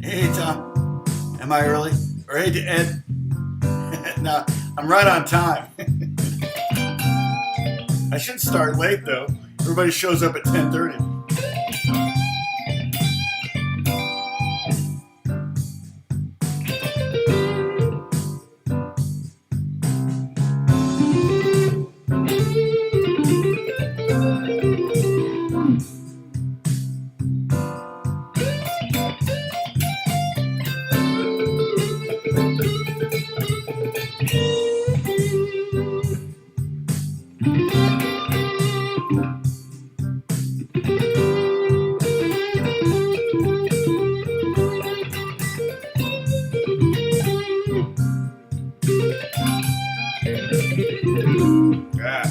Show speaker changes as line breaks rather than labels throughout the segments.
Hey, Tom. Am I early? Or hey, Ed. No, I'm right on time. I should start late though. Everybody shows up at 10:30. Yeah.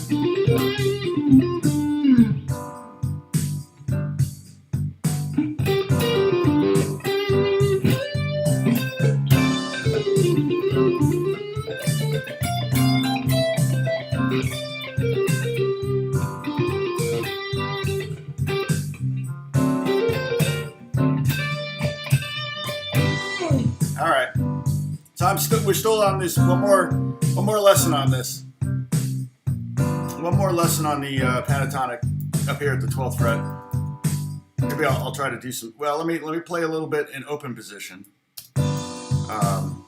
All right. So we're still on this one more lesson on this. One more lesson on the pentatonic up here at the 12th fret. Maybe I'll try to do some. Well, let me play a little bit in open position. While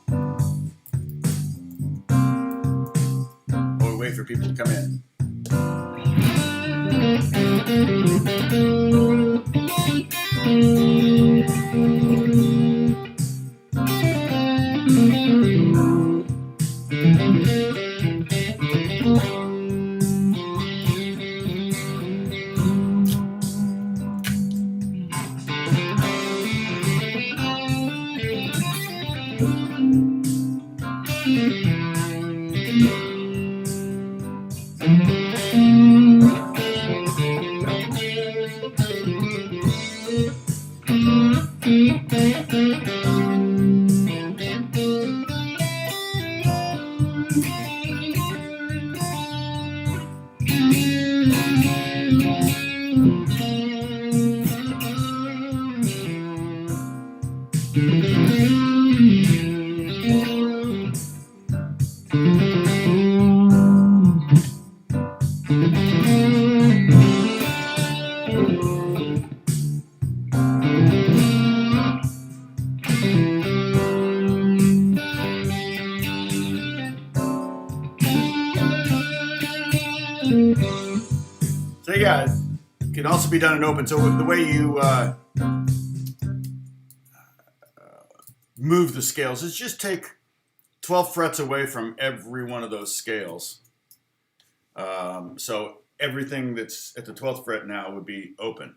we wait for people to come in. So yeah, it can also be done in open. So the way you move the scales is just take 12 frets away from every one of those scales. So everything that's at the 12th fret now would be open.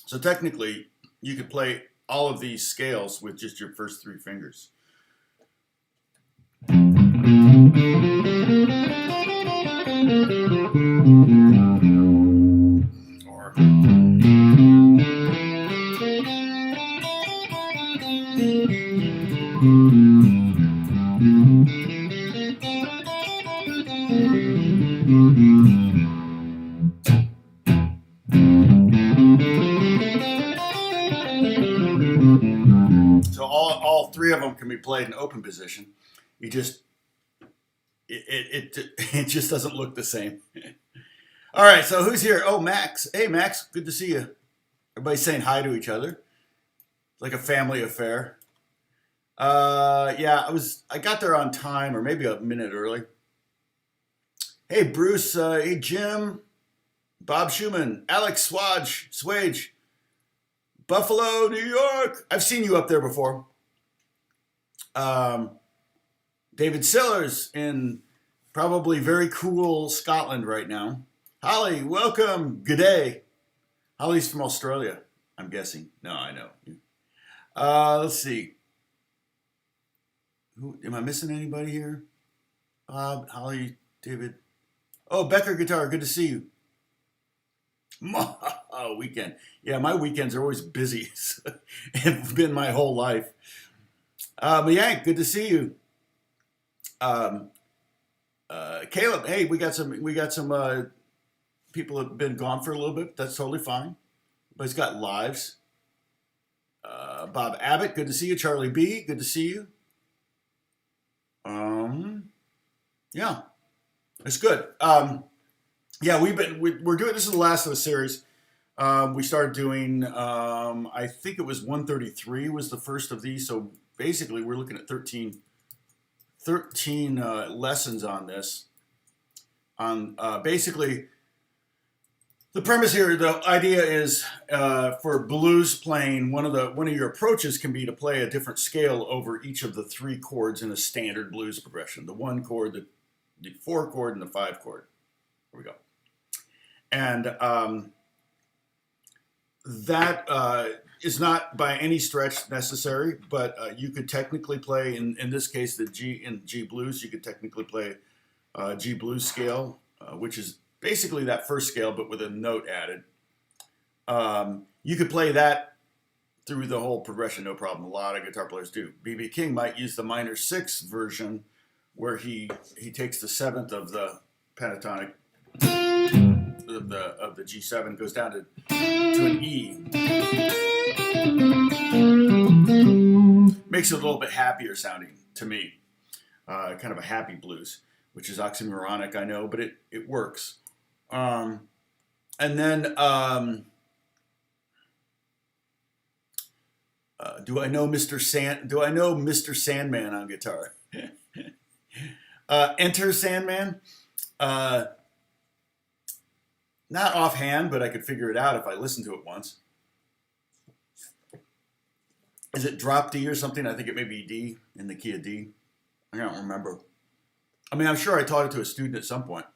So technically, you could play all of these scales with just your first three fingers. Or so all three of them can be played in open position. You just it just doesn't look the same. All right, so who's here? Oh, Max. Hey, Max, good to see you. Everybody's saying hi to each other. It's like a family affair. Yeah, I got there on time, or maybe a minute early. Hey, Bruce. Hey, Jim. Bob Schumann. Alex Swage. Buffalo, New York. I've seen you up there before. David Sillers in probably very cool Scotland right now. Holly, welcome. Good day. Holly's from Australia, I'm guessing. No, I know. Let's see. Am I missing anybody here? Bob, Holly, David. Oh, Becker Guitar, good to see you. Oh, weekend. Yeah, my weekends are always busy. Have been my whole life. Yank, good to see you. Caleb, hey, we got some people have been gone for a little bit. That's totally fine. Everybody's got lives. Bob Abbott, good to see you. Charlie B, good to see you. Yeah, it's good. Yeah, we're doing, this is the last of the series. We started doing, I think it was 133 was the first of these. So basically we're looking at 13 lessons on this. On basically, the premise here, the idea is for blues playing, one of your approaches can be to play a different scale over each of the 3 chords in a standard blues progression. The 1 chord, the 4 chord, and the 5 chord. Here we go. And that is not by any stretch necessary, but you could technically play, in this case, the G in G blues, you could technically play G blues scale, which is basically that first scale, but with a note added. You could play that through the whole progression, no problem. A lot of guitar players do. B.B. King might use the minor 6 version, where he takes the 7th of the pentatonic of the G7, goes down to an E. Makes it a little bit happier sounding to me. Kind of a happy blues, which is oxymoronic, I know, but it works. And then, do I know Mr. Sandman on guitar? Enter Sandman. Not offhand, but I could figure it out if I listened to it once. Is it drop D or something? I think it may be D, in the key of D. I don't remember. I mean, I'm sure I taught it to a student at some point,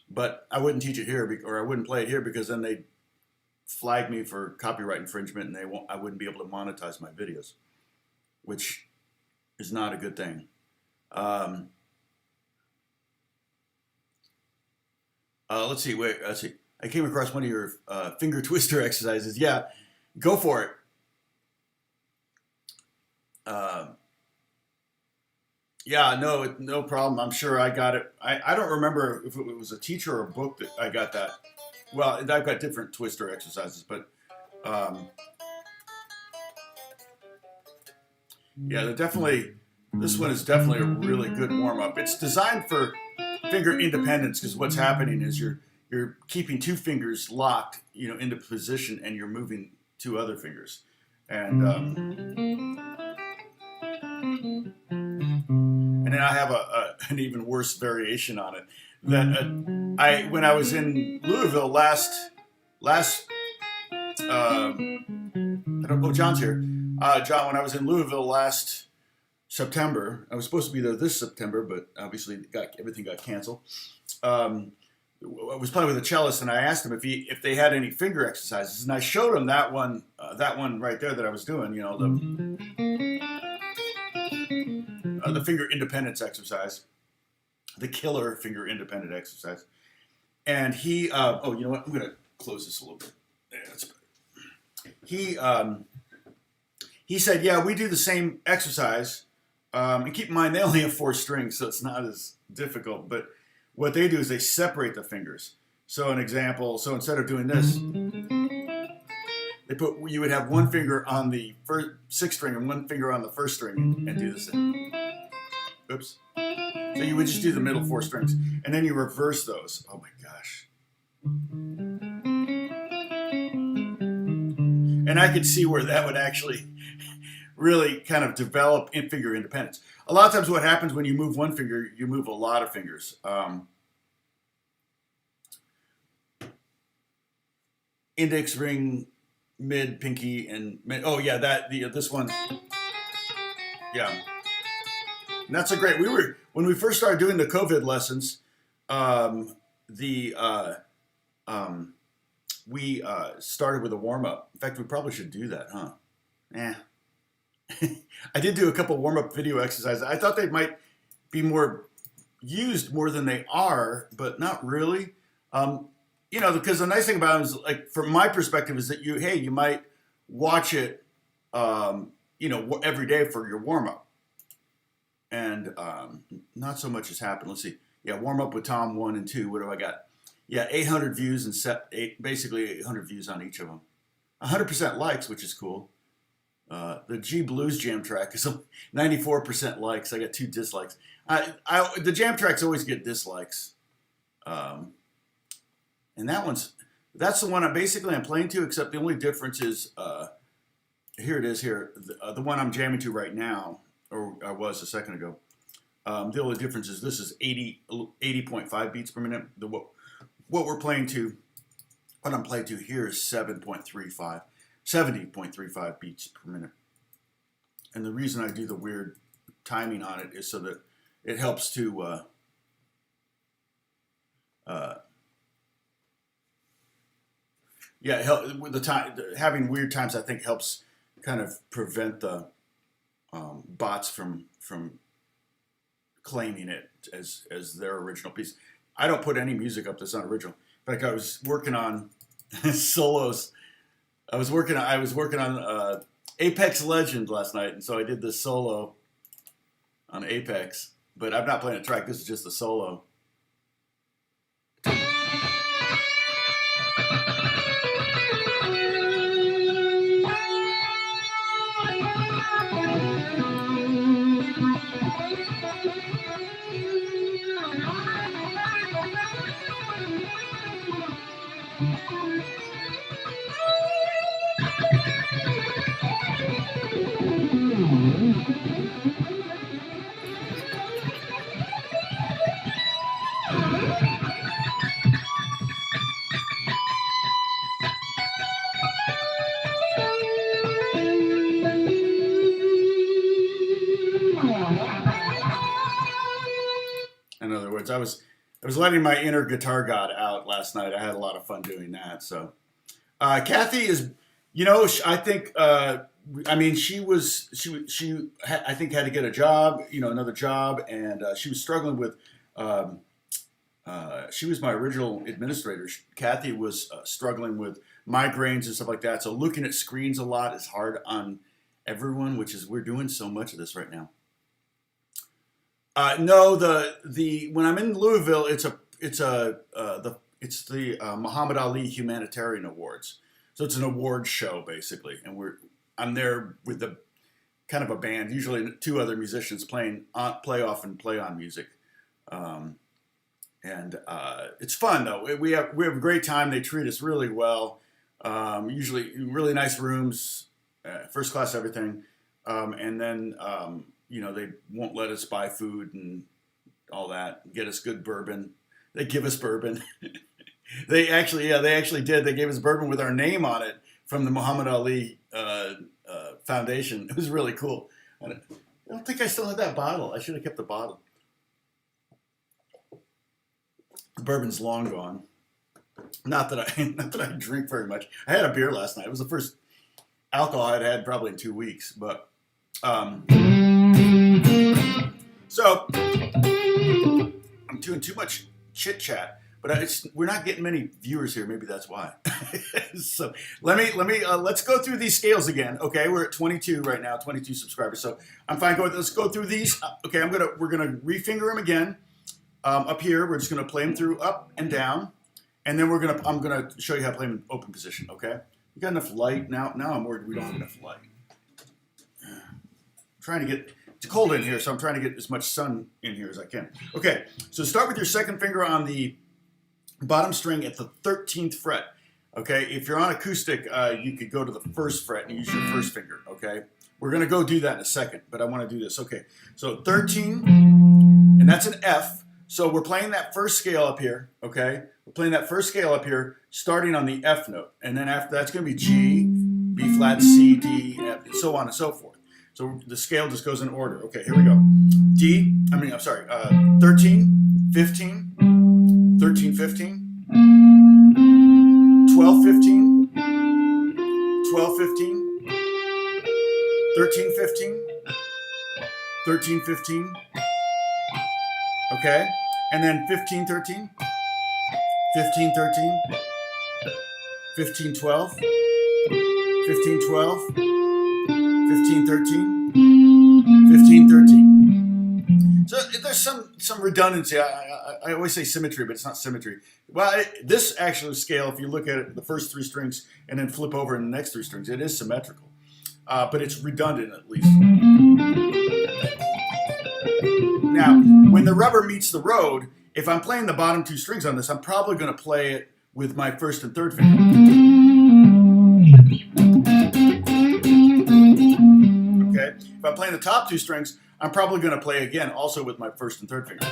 but I wouldn't teach it here, or I wouldn't play it here, because then they'd flag me for copyright infringement, and I wouldn't be able to monetize my videos, which is not a good thing. Let's see. I came across one of your finger twister exercises. Yeah, go for it. Yeah, no problem. I'm sure I got it. I don't remember if it was a teacher or a book that I got that. Well, I've got different twister exercises, but yeah, this one is definitely a really good warm-up. It's designed for finger independence, because what's happening is you're keeping 2 fingers locked, into position, and you're moving 2 other fingers. And then I have an even worse variation on it. That when I was in Louisville last I don't know, John's here. John, when I was in Louisville last September, I was supposed to be there this September, but obviously everything got canceled. I was playing with a cellist, and I asked him if they had any finger exercises, and I showed him that one right there that I was doing. The finger independence exercise, the killer finger independent exercise. And he, oh, you know what? I'm gonna close this a little bit. Yeah, that's better. He said, yeah, we do the same exercise. And keep in mind, they only have 4 strings, so it's not as difficult. But what they do is they separate the fingers. So an example, so instead of doing this, you would have 1 finger on the 6th string and 1 finger on the 1st string and do this thing. Oops. So you would just do the middle 4 strings, and then you reverse those. Oh my gosh. And I could see where that would actually really kind of develop in finger independence. A lot of times what happens when you move 1 finger, you move a lot of fingers. Index ring, mid, pinky, and mid. Oh yeah, this one. Yeah. And that's a great. When we first started doing the COVID lessons, we started with a warm up. In fact, we probably should do that, huh? Yeah. I did do a couple warm up video exercises. I thought they might be used more than they are, but not really. Because the nice thing about it is, like, from my perspective, is that you might watch it, every day for your warm up. And not so much has happened. Let's see. Yeah, warm up with Tom 1 and 2. What have I got? Yeah, 800 views and basically 800 views on each of them. 100% likes, which is cool. The G Blues jam track is 94% likes. I got 2 dislikes. The jam tracks always get dislikes. And that's the one I'm playing to, except the only difference is, here it is here. The one I'm jamming to right now, or I was a second ago. The only difference is this is 80.5 beats per minute. What we're playing to, what I'm playing to here is 70.35 beats per minute. And the reason I do the weird timing on it is so that it helps to with the time, having weird times I think helps kind of prevent the bots from claiming it as their original piece. I don't put any music up that's not original. In fact, I was working on solos. I was working on Apex Legend last night, and so I did this solo on Apex. But I'm not playing a track. This is just a solo. In other words, I was letting my inner guitar god out last night. I had a lot of fun doing that. So, Kathy is, I think, I think had to get a job, another job, and she was struggling with. She was my original administrator. Kathy was struggling with migraines and stuff like that. So looking at screens a lot is hard on everyone, which is we're doing so much of this right now. No, when I'm in Louisville, it's the Muhammad Ali Humanitarian Awards. So it's an award show basically, and I'm there with the kind of a band, usually 2 other musicians play off and play on music, and it's fun though. We have a great time. They treat us really well. Usually really nice rooms, first class everything, and then. They won't let us buy food and all that. Get us good bourbon. They give us bourbon. They actually did. They gave us bourbon with our name on it from the Muhammad Ali Foundation. It was really cool. I don't think I still have that bottle. I should have kept the bottle. The bourbon's long gone. Not that I drink very much. I had a beer last night. It was the first alcohol I'd had probably in 2 weeks, but. So I'm doing too much chit chat, but we're not getting many viewers here. Maybe that's why. So let's go through these scales again. Okay, we're at 22 right now, 22 subscribers. So I'm fine. Let's go through these. Okay, we're gonna refinger them again. Up here, we're just gonna play them through up and down, and then I'm gonna show you how to play them in open position. Okay, we got enough light now. Now I'm worried we don't have enough light. Trying to get, it's cold in here, so I'm trying to get as much sun in here as I can. Okay, so start with your second finger on the bottom string at the 13th fret. Okay, if you're on acoustic, you could go to the 1st fret and use your first finger. Okay, we're gonna go do that in a second, but I want to do this. Okay, so 13, and that's an F. So we're playing that first scale up here. Okay, we're playing that first scale up here, starting on the F note, and then after that's gonna be G, B flat, C, D, F, and so on and so forth. So the scale just goes in order. Okay, here we go. 13, 15, 13, 15, 12, 15, 12, 15, 13, 15, 13, 15. Okay, and then 15, 13, 15, 13, 15, 12, 15, 12, 15, 13, 15, 13. So there's some redundancy. I always say symmetry, but it's not symmetry. Well, this actual scale, if you look at it, the first 3 strings and then flip over in the next 3 strings, it is symmetrical. but it's redundant at least. Now, when the rubber meets the road, if I'm playing the bottom two strings on this, I'm probably going to play it with my first and third finger. Okay? If I'm playing the top two strings, I'm probably going to play again also with my first and third finger.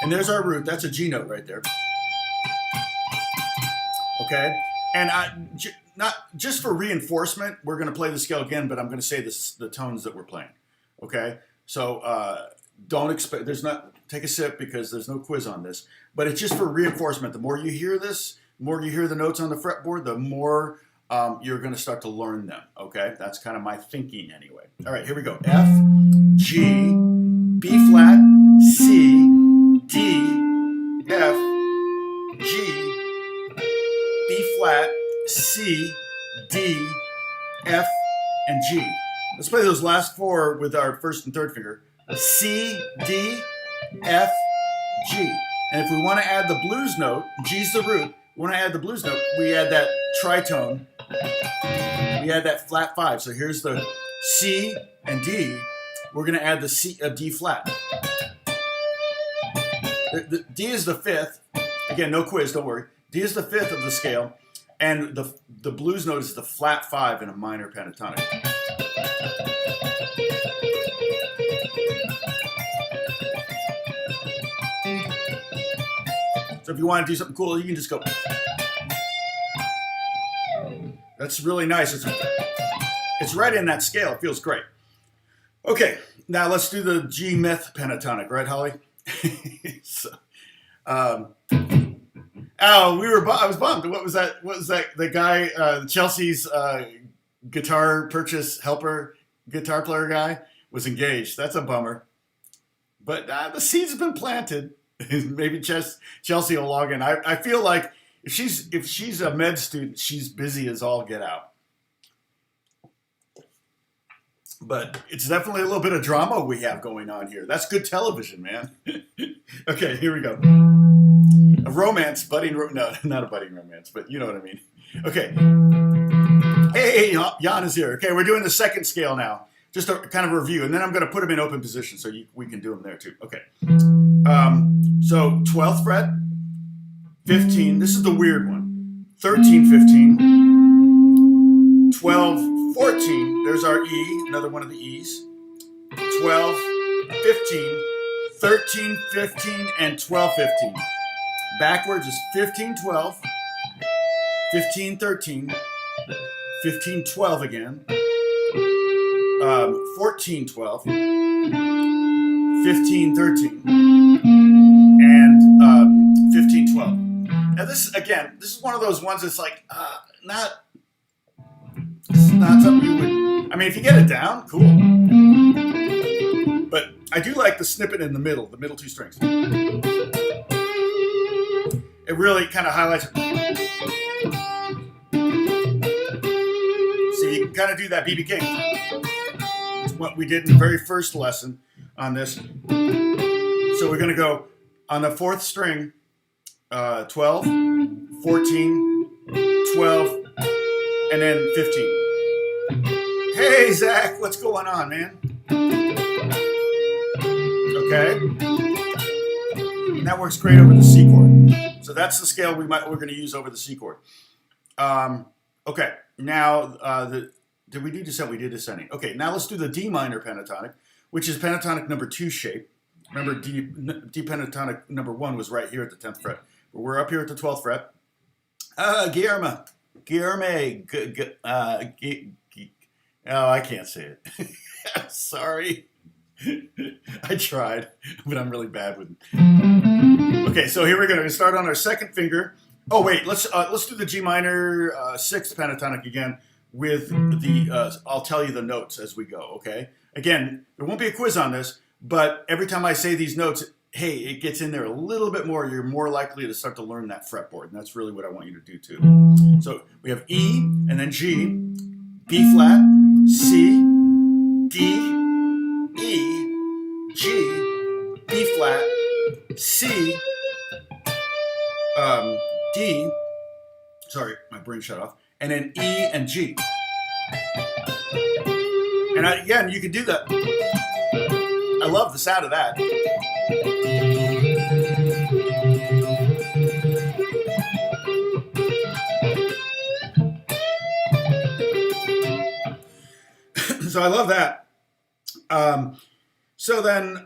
And there's our root. That's a G note right there. Okay? And not just for reinforcement, we're going to play the scale again, but I'm going to say the tones that we're playing. Okay? So don't expect, take a sip because there's no quiz on this, but it's just for reinforcement. The more you hear this, the more you hear the notes on the fretboard, the more you're going to start to learn them. Okay? That's kind of my thinking anyway. All right, here we go. F, G, B flat, C, D, F, G, B flat, C, D, F, and G. Let's play those last four with our first and third finger. C, D, F, G. And if we want to add the blues note, G's the root, we want to add the blues note, we add that tritone, we add that flat 5. So here's the C and D. We're going to add the C, D flat. The D is the fifth. Again, no quiz, don't worry. D is the fifth of the scale, and the blues note is the flat 5 in a minor pentatonic. So if you want to do something cool, you can just go. That's really nice. It's right in that scale. It feels great. Okay, now let's do the G myth pentatonic, right, Holly? So, I was bummed. What was that? The guy, Chelsea's guitar purchase helper, guitar player guy, was engaged. That's a bummer. But the seeds have been planted. Maybe Chelsea will log in. I feel like if she's a med student, she's busy as all get out. But it's definitely a little bit of drama we have going on here. That's good television, man. Okay, here we go. A romance, no, not a budding romance, but you know what I mean. Okay. Hey, Jan is here. Okay, we're doing the second scale now. Just a kind of review, and then I'm going to put them in open position so we can do them there too. Okay. So 12th fret, 15. This is the weird one. 13, 15. 12, 14. There's our E, another one of the E's. 12, 15, 13, 15, and 12, 15. Backwards is 15, 12, 15, 13, 15, 12 again. 14, 12, 15, 13, and 15, 12. Now this is one of those ones that's like, not something you would, I mean, if you get it down, cool. But I do like the snippet in the middle two strings. It really kind of highlights it. So you can kind of do that B.B. King. It's what we did in the very first lesson on this. So we're going to go on the fourth string, 12, 14, 12, and then 15. Hey, Zach, what's going on, man? Okay. And that works great over the C chord. So that's the scale we're going to use over the C chord. Okay, now did we do descent? We did descending. Okay, now let's do the D minor pentatonic, which is pentatonic number 2 shape. Remember, D pentatonic number 1 was right here at the 10th fret. We're up here at the 12th fret. Guillermo. Oh, I can't say it. Sorry. I tried, but I'm really bad with it. Okay, so here we're going to start on our second finger. Oh wait, let's do the G minor 6th pentatonic again with the. I'll tell you the notes as we go. Okay. Again, there won't be a quiz on this, but every time I say these notes, hey, it gets in there a little bit more. You're more likely to start to learn that fretboard, and that's really what I want you to do too. So we have E and then G, B flat, C, D, E, G, B flat, C, D, sorry, my brain shut off, and then E and G. And again, you can do that. I love the sound of that. So I love that. So then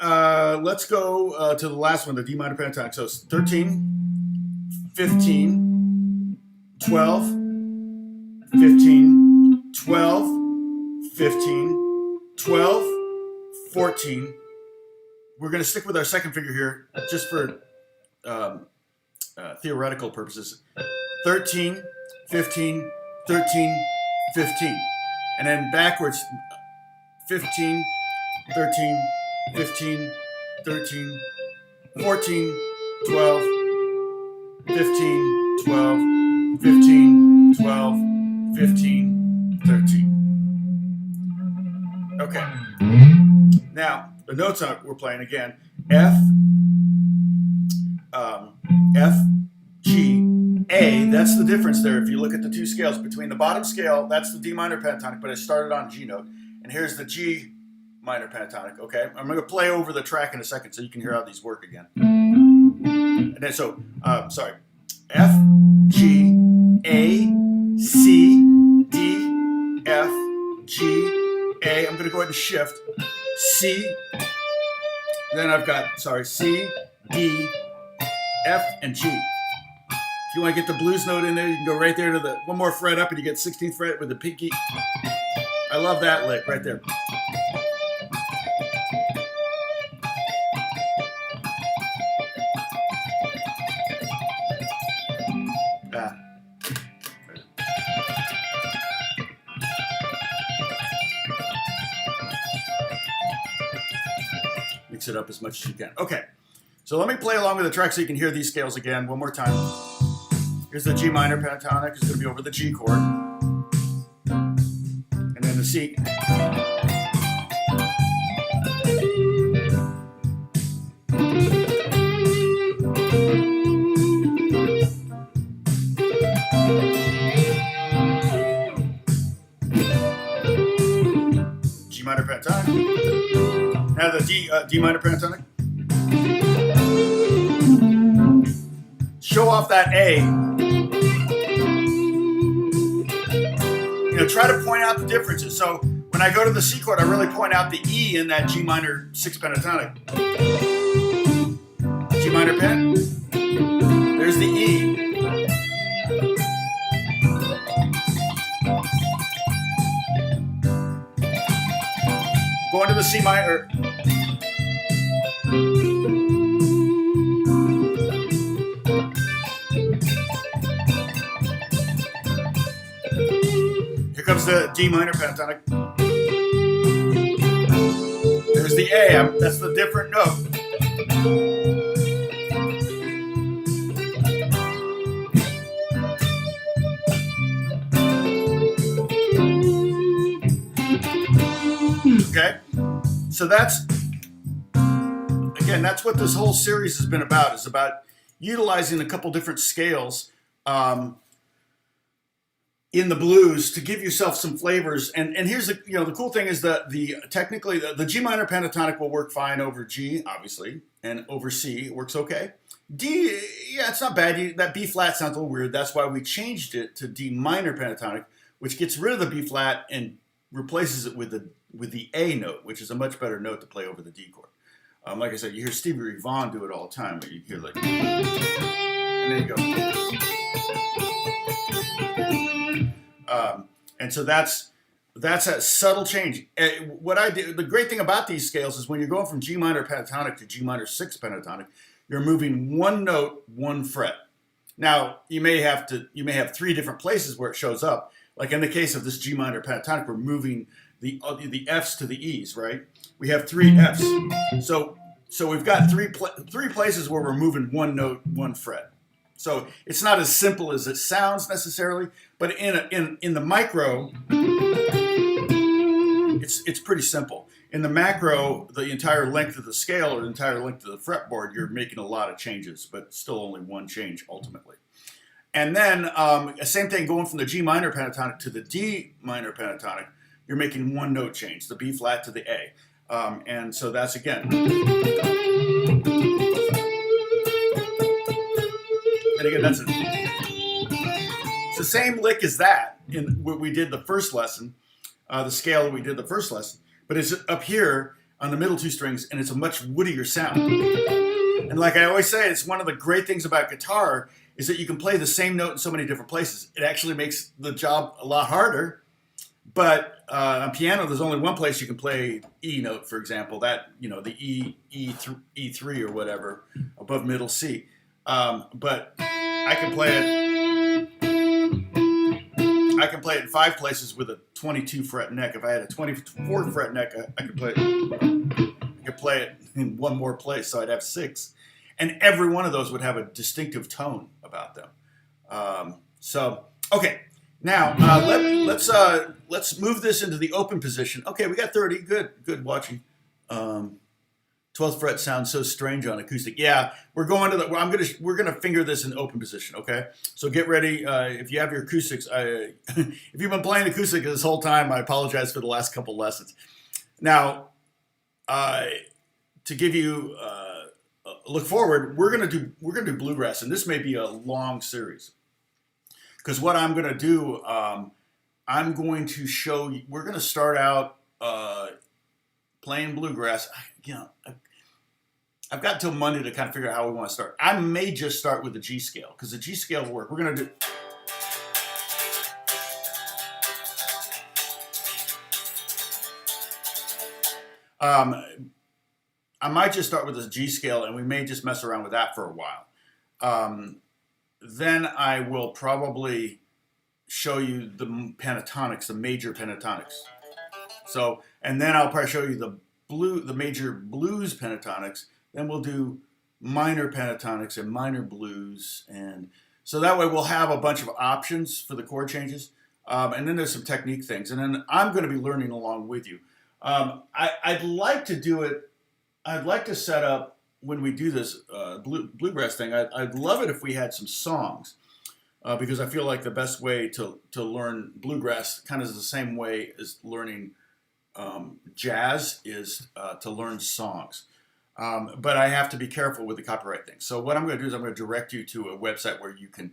let's go to the last one, the D minor pentatonic. So it's 13, 15, 12, 15, 12, 15, 12, 14. We're going to stick with our second figure here just for theoretical purposes. 13, 15, 13, 15. And then backwards, 15, 13, 15, 13, 14, 12, 15, 12, 15, 12, 15, 13. Okay. Now, the notes we're playing again, F, F, G, A. That's the difference there. If you look at the two scales, between the bottom scale, that's the D minor pentatonic, but I started on G note. And here's the G minor pentatonic, okay? I'm going to play over the track in a second so you can hear how these work again. And then, so, sorry. F, G, A, C, D, F, G, A. I'm going to go ahead and shift. C. Then I've got, C, D, F, and G. If you want to get the blues note in there, you can go right there to the one more fret up and you get 16th fret with the pinky. I love that lick right there. Mix it up as much as you can. Okay, so let me play along with the track so you can hear these scales again one more time. Here's the G minor pentatonic. It's going to be over the G chord. And then the C. G minor pentatonic. Now the D minor pentatonic. Show off that A. You know, try to point out the differences. So when I go to the C chord, I really point out the E in that G minor 6 pentatonic. G minor pen. There's the E. Going to the C minor. Here comes the D minor pentatonic. There's the A. That's the different note. Okay, so that's what this whole series has been about, is about utilizing a couple different scales in the blues to give yourself some flavors. And here's the cool thing is that technically the G minor pentatonic will work fine over G, obviously, and over C it works okay. D, yeah, it's not bad. That B flat sounds a little weird. That's why we changed it to D minor pentatonic, which gets rid of the B flat and replaces it with the A note, which is a much better note to play over the D chord. Like I said, you hear Stevie Ray Vaughan do it all the time, but you hear like, and there you go. And so that's a subtle change. What I do, the great thing about these scales is when you're going from G minor pentatonic to G minor 6 pentatonic, you're moving one note, one fret. Now you may have 3 different places where it shows up. Like in the case of this G minor pentatonic, we're moving the F's to the E's, right? We have 3 F's. So we've got three places where we're moving one note, one fret. So it's not as simple as it sounds necessarily, but in the micro, it's pretty simple. In the macro, the entire length of the scale or the entire length of the fretboard, you're making a lot of changes, but still only one change ultimately. And then same thing going from the G minor pentatonic to the D minor pentatonic. You're making one note change, the B flat to the A. And so that's again. And again, it's the same lick as that in what we did the first lesson, the scale that we did the first lesson, but it's up here on the middle two strings, and it's a much woodier sound. And like I always say, it's one of the great things about guitar is that you can play the same note in so many different places. It actually makes the job a lot harder. But on piano, there's only one place you can play E note, for example, that, you know, the E3 or whatever above middle C. But I can play it in 5 places with a 22 fret neck. If I had a 24 fret neck, I could play it in one more place, so I'd have 6, and every one of those would have a distinctive tone about them. So okay, now let's move this into the open position. Okay, we got 30. Good watching. 12th fret sounds so strange on acoustic. Yeah, we're going to the. We're gonna finger this in open position. Okay, so get ready. If you have your acoustics, if you've been playing acoustic this whole time, I apologize for the last couple lessons. Now, to give you a look forward, we're gonna do bluegrass, and this may be a long series because what I'm gonna do, I'm going to show you. We're gonna start out playing bluegrass. You know, I've got till Monday to kind of figure out how we want to start. I may just start with the G scale because the G scale will work. We're gonna do. I might just start with the G scale, and we may just mess around with that for a while. Then I will probably show you the pentatonics, the major pentatonics. So, and then I'll probably show you the major blues pentatonics. Then we'll do minor pentatonics and minor blues, and so that way we'll have a bunch of options for the chord changes. And then there's some technique things, and then I'm going to be learning along with you. I'd like to do it. I'd like to set up when we do this bluegrass thing. I'd love it if we had some songs, because I feel like the best way to learn bluegrass kind of is the same way as learning jazz is to learn songs. But I have to be careful with the copyright thing. So what I'm going to do is I'm going to direct you to a website where you can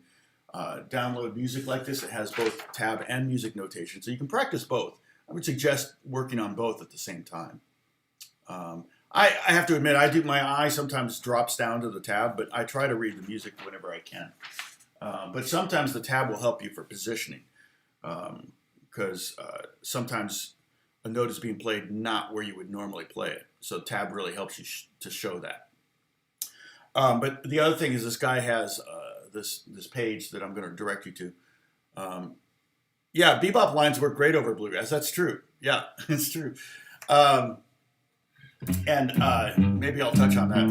download music like this. It has both tab and music notation, so you can practice both. I would suggest working on both at the same time. I have to admit, my eye sometimes drops down to the tab, but I try to read the music whenever I can. But sometimes the tab will help you for positioning, because sometimes a note is being played not where you would normally play it. So tab really helps you to show that. But the other thing is this guy has this page that I'm going to direct you to. Yeah, bebop lines work great over bluegrass. That's true. Yeah, it's true. And maybe I'll touch on that.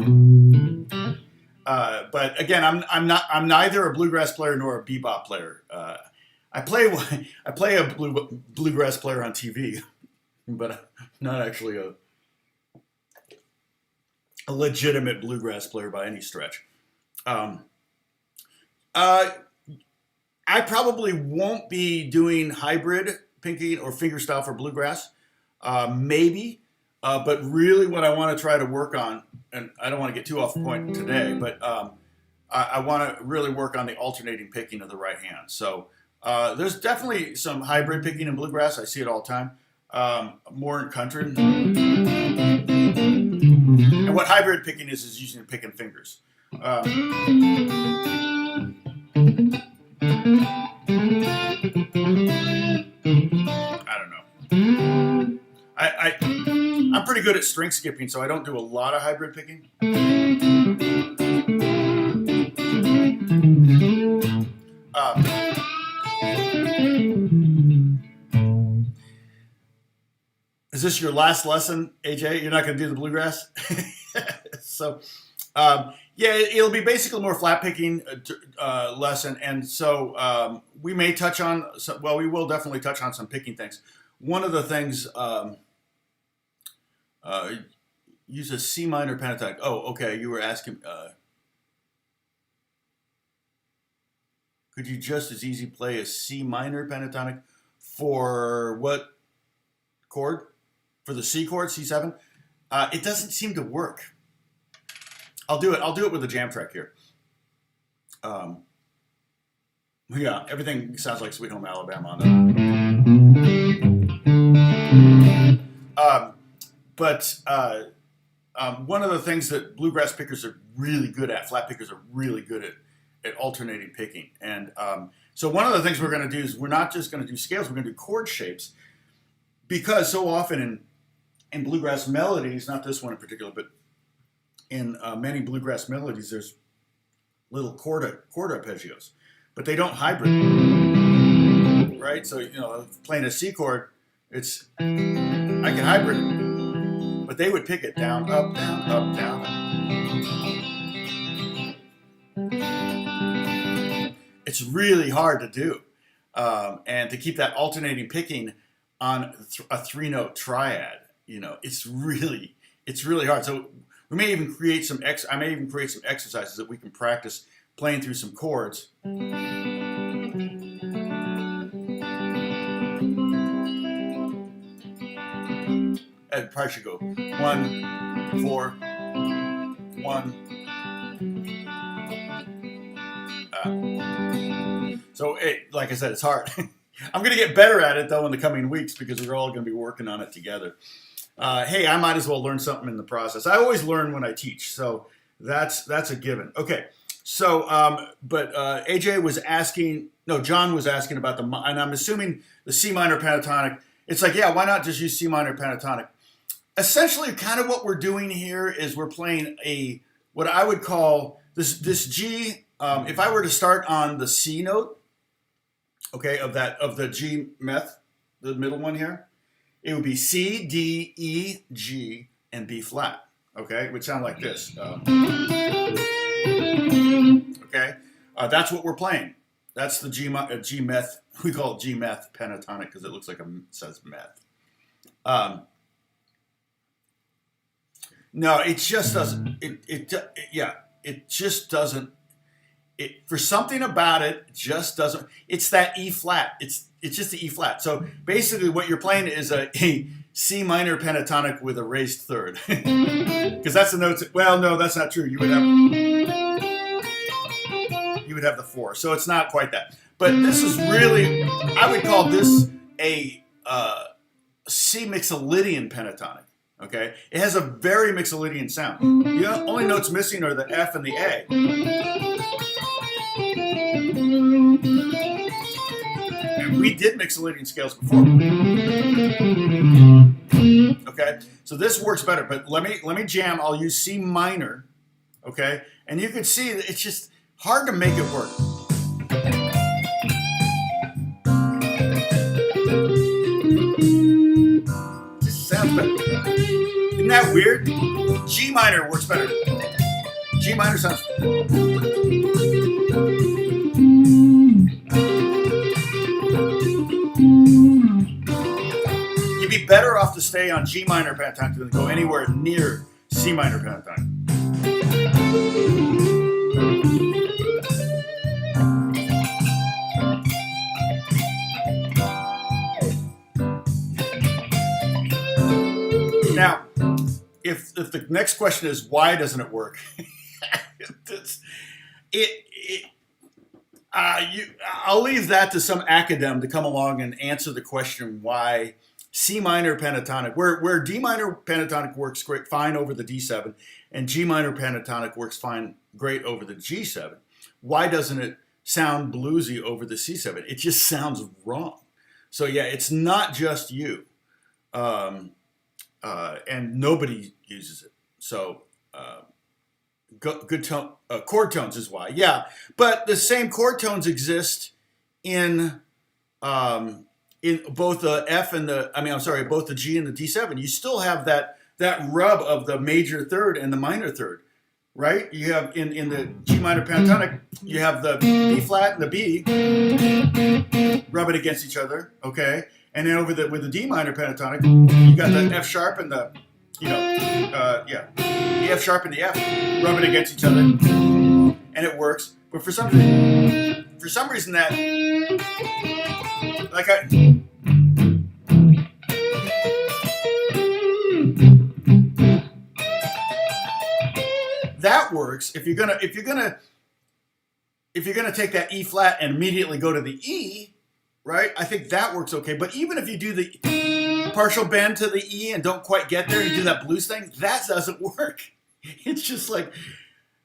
But again, I'm neither a bluegrass player nor a bebop player. I play a bluegrass player on TV, but I'm not actually a legitimate bluegrass player by any stretch. I probably won't be doing hybrid picking or fingerstyle for bluegrass. Maybe. But really what I want to try to work on, and I don't want to get too off point today, but I want to really work on the alternating picking of the right hand. So there's definitely some hybrid picking in bluegrass. I see it all the time. More in country. And what hybrid picking is using picking fingers. I don't know. I'm pretty good at string skipping, so I don't do a lot of hybrid picking. Is this your last lesson, AJ? You're not going to do the bluegrass? So, yeah, it'll be basically more flat picking lesson, and so we may touch on. Well, we will definitely touch on some picking things. One of the things, use a C minor pentatonic. Oh, okay. You were asking. could you just as easy play a C minor pentatonic for what chord? For the C chord, C7? It doesn't seem to work. I'll do it with a jam track here. Yeah, everything sounds like Sweet Home Alabama on that. One of the things that bluegrass pickers are really good at, flat pickers are really good at alternating picking. And so one of the things we're going to do is we're not just going to do scales, we're going to do chord shapes. Because so often in bluegrass melodies, not this one in particular, but in many bluegrass melodies, there's little chord arpeggios. But they don't hybrid, right? So, playing a C chord, I can hybrid it, but they would pick it down, up, down, up, down. It's really hard to do, and to keep that alternating picking on a 3-note triad, it's really hard. So we may even create I may even create some exercises that we can practice playing through some chords. I'd probably should go 1, 4, 1. So, like I said, it's hard. I'm going to get better at it, though, in the coming weeks because we're all going to be working on it together. Hey, I might as well learn something in the process. I always learn when I teach, so that's a given. Okay. So, AJ was asking, John was asking about and I'm assuming the C minor pentatonic. It's like, yeah, why not just use C minor pentatonic? Essentially, kind of what we're doing here is we're playing what I would call this G. If I were to start on the C note, okay, of the G meth, the middle one here, it would be C, D, E, G, and B flat. Okay, it would sound like this. Okay, that's what we're playing. That's the G meth. We call it G meth pentatonic because it looks like it says meth. No, it just doesn't. It just doesn't. For something about it, just doesn't. It's that E flat. It's just the E flat. So basically, what you're playing is a C minor pentatonic with a raised third, because that's the notes. Well, no, that's not true. You would have the 4. So it's not quite that. But this is really, I would call this a C mixolydian pentatonic. Okay, it has a very mixolydian sound. The only notes missing are the F and the A. And we did mixolydian scales before. Okay, so this works better. But let me jam. I'll use C minor. Okay, and you can see that it's just hard to make it work. Just sounds better. Isn't that weird? G minor works better. G minor sounds. You'd be better off to stay on G minor pentatonic than go anywhere near C minor pentatonic. Now, if the next question is why doesn't it work, I'll leave that to some academic to come along and answer the question why C minor pentatonic, where D minor pentatonic works fine over the D7, and G minor pentatonic works great over the G7. Why doesn't it sound bluesy over the C7? It just sounds wrong. So yeah, it's not just you. And nobody uses it. So good tone, chord tones is why. Yeah, but the same chord tones exist in both the F and both the G and the D7. You still have that rub of the major third and the minor third, right? You have in the G minor pentatonic, you have the B flat and the B rub it against each other, okay? And then with the D minor pentatonic, you got the F sharp and the the F sharp and the F rub it against each other, and it works. But for some reason that, like that works if you're gonna take that E flat and immediately go to the E, right? I think that works okay. But even if you do the partial bend to the E and don't quite get there, you do that blues thing, that doesn't work. It's just like,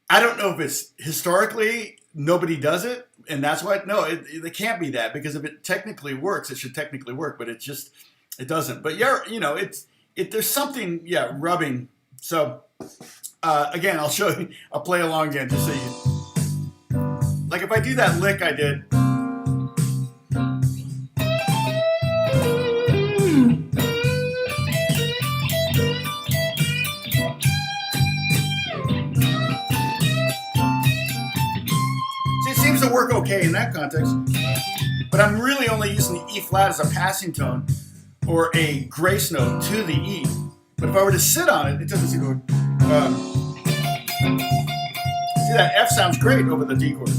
I don't know if it's historically nobody does it, and that's why, no, it can't be that, because if it technically works, it should technically work, but it doesn't. But yeah, there's something, rubbing. So again, I'll show you, I'll play along again just so you, like if I do that lick I did. To work okay in that context, but I'm really only using the E flat as a passing tone or a grace note to the E. But if I were to sit on it, it doesn't seem to work. See, that F sounds great over the D chord.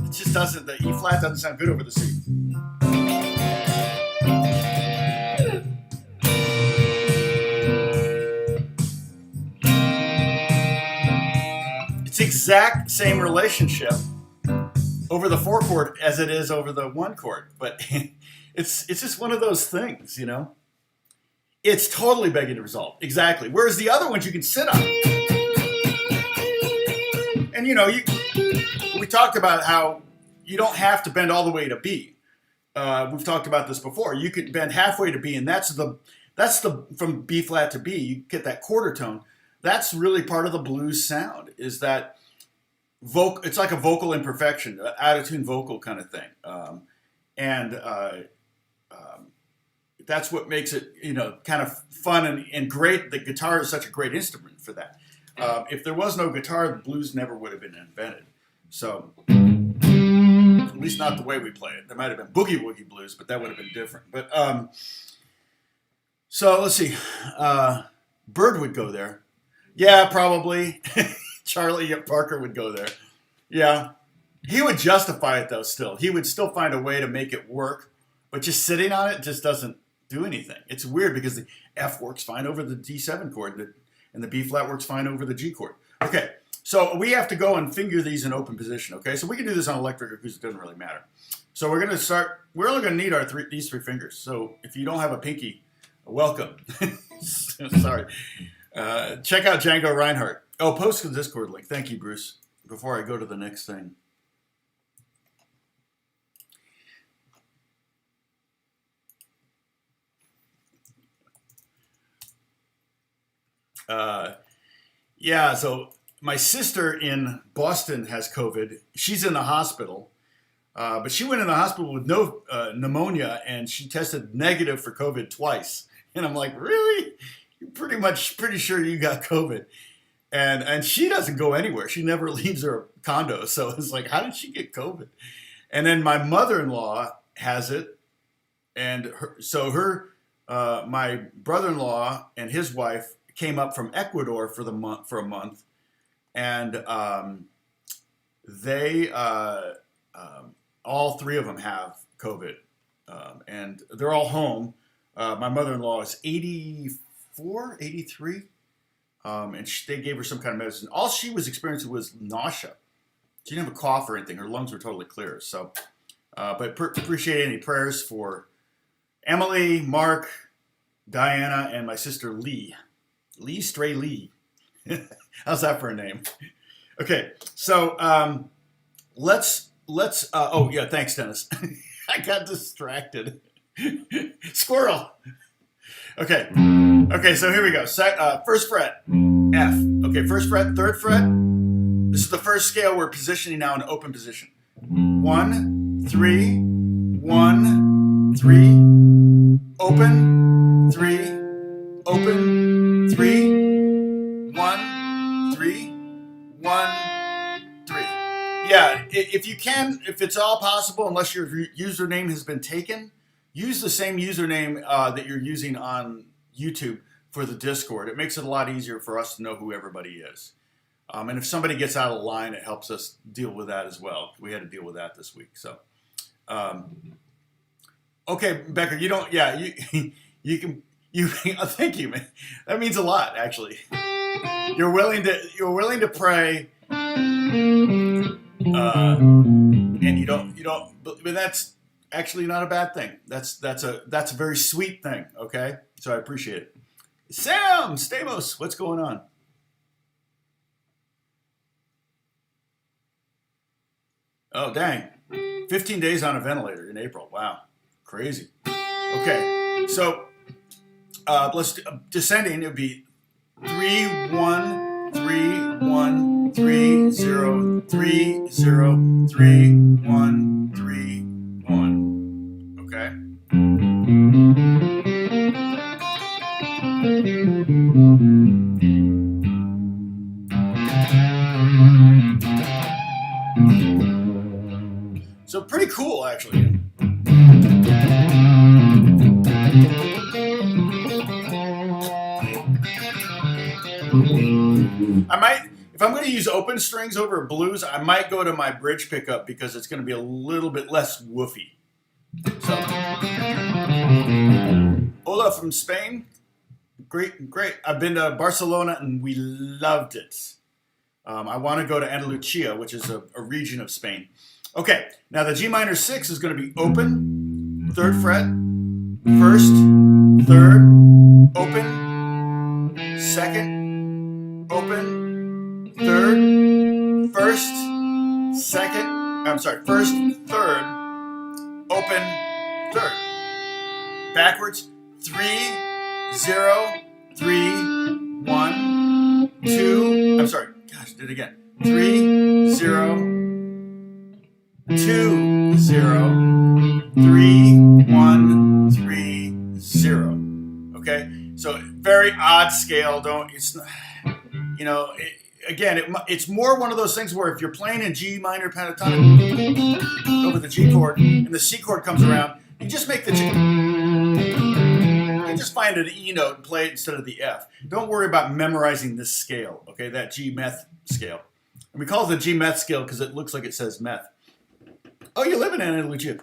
It just doesn't, the E flat doesn't sound good over the C. It's exact same relationship over the 4 chord as it is over the 1 chord, but it's just one of those things, It's totally begging to resolve, exactly. Whereas the other ones you can sit on, and we talked about how you don't have to bend all the way to B. We've talked about this before. You could bend halfway to B, and that's the from B flat to B. You get that quarter tone. That's really part of the blues sound, is that it's like a vocal imperfection, out of tune vocal kind of thing. That's what makes it, kind of fun and great. The guitar is such a great instrument for that. If there was no guitar, the blues never would have been invented. So, at least not the way we play it. There might have been boogie woogie blues, but that would have been different. But so let's see. Bird would go there. Yeah, probably. Charlie Parker would go there. Yeah. He would justify it, though, still. He would still find a way to make it work. But just sitting on it just doesn't do anything. It's weird because the F works fine over the D7 chord, and the B flat works fine over the G chord. Okay, so we have to go and finger these in open position, okay? So we can do this on electric or acoustic, it doesn't really matter. So we're going to start, we're only going to need these 3 fingers. So if you don't have a pinky, welcome. Sorry. Check out Django Reinhardt. Oh, post the Discord link. Thank you, Bruce. Before I go to the next thing. Yeah, so my sister in Boston has COVID. She's in the hospital. But she went in the hospital with no pneumonia, and she tested negative for COVID twice. And I'm like, really? You're pretty sure you got COVID. And she doesn't go anywhere. She never leaves her condo. So it's like, how did she get COVID? And then my mother-in-law has it. And my brother-in-law and his wife came up from Ecuador for a month. And they all 3 of them have COVID. And they're all home. My mother-in-law is 84, 83. And they gave her some kind of medicine. All she was experiencing was nausea. She didn't have a cough or anything. Her lungs were totally clear. So, but appreciate any prayers for Emily, Mark, Diana, and my sister Lee. Strahle. How's that for a name? Okay, so let's. Oh yeah, thanks, Dennis. I got distracted. Squirrel. Okay. Okay, so here we go. First fret, F. Okay, first fret, third fret. This is the first scale we're positioning now in open position. 1, 3, 1, 3, open, 3, open, 3, 1, 3, 1, 3. Yeah, if you can, if it's all possible, unless your username has been taken, use the same username that you're using on YouTube for the Discord. It makes it a lot easier for us to know who everybody is. And if somebody gets out of line, it helps us deal with that as well. We had to deal with that this week. So, okay, Becker, you don't, yeah, you can, thank you, man. That means a lot, actually. You're willing to pray, and you don't, but that's actually not a bad thing. That's a very sweet thing. Okay, so I appreciate it. Sam Stamos, what's going on? Oh, dang. 15 days on a ventilator in April. Wow. Crazy. Okay. So, let's descending. It would be 3 1 3 1 3 0 3 0 3 1 3 1. Okay. So pretty cool, actually. I might, if I'm going to use open strings over blues, I might go to my bridge pickup because it's going to be a little bit less woofy. So, Hola from Spain. Great. I've been to Barcelona and we loved it. I want to go to Andalusia, which is a region of Spain. Okay, now the G minor 6 is going to be open, 3rd fret, 1st, 3rd, open, 2nd, open, 3rd, 1st, 2nd, 1st, 3rd, open, 3rd. Backwards, 3, 0, 3, 1, 2, did it again. 3, 0, 2, 0, 3, 1, 3, 0. Okay? So very odd scale. It's more one of those things where if you're playing in G minor pentatonic over the G chord and the C chord comes around, you just make the G. You just find an E note and play it instead of the F. Don't worry about memorizing this scale, okay? That G meth scale. And we call it the G meth scale because it looks like it says meth. Oh, you live in Andalusia.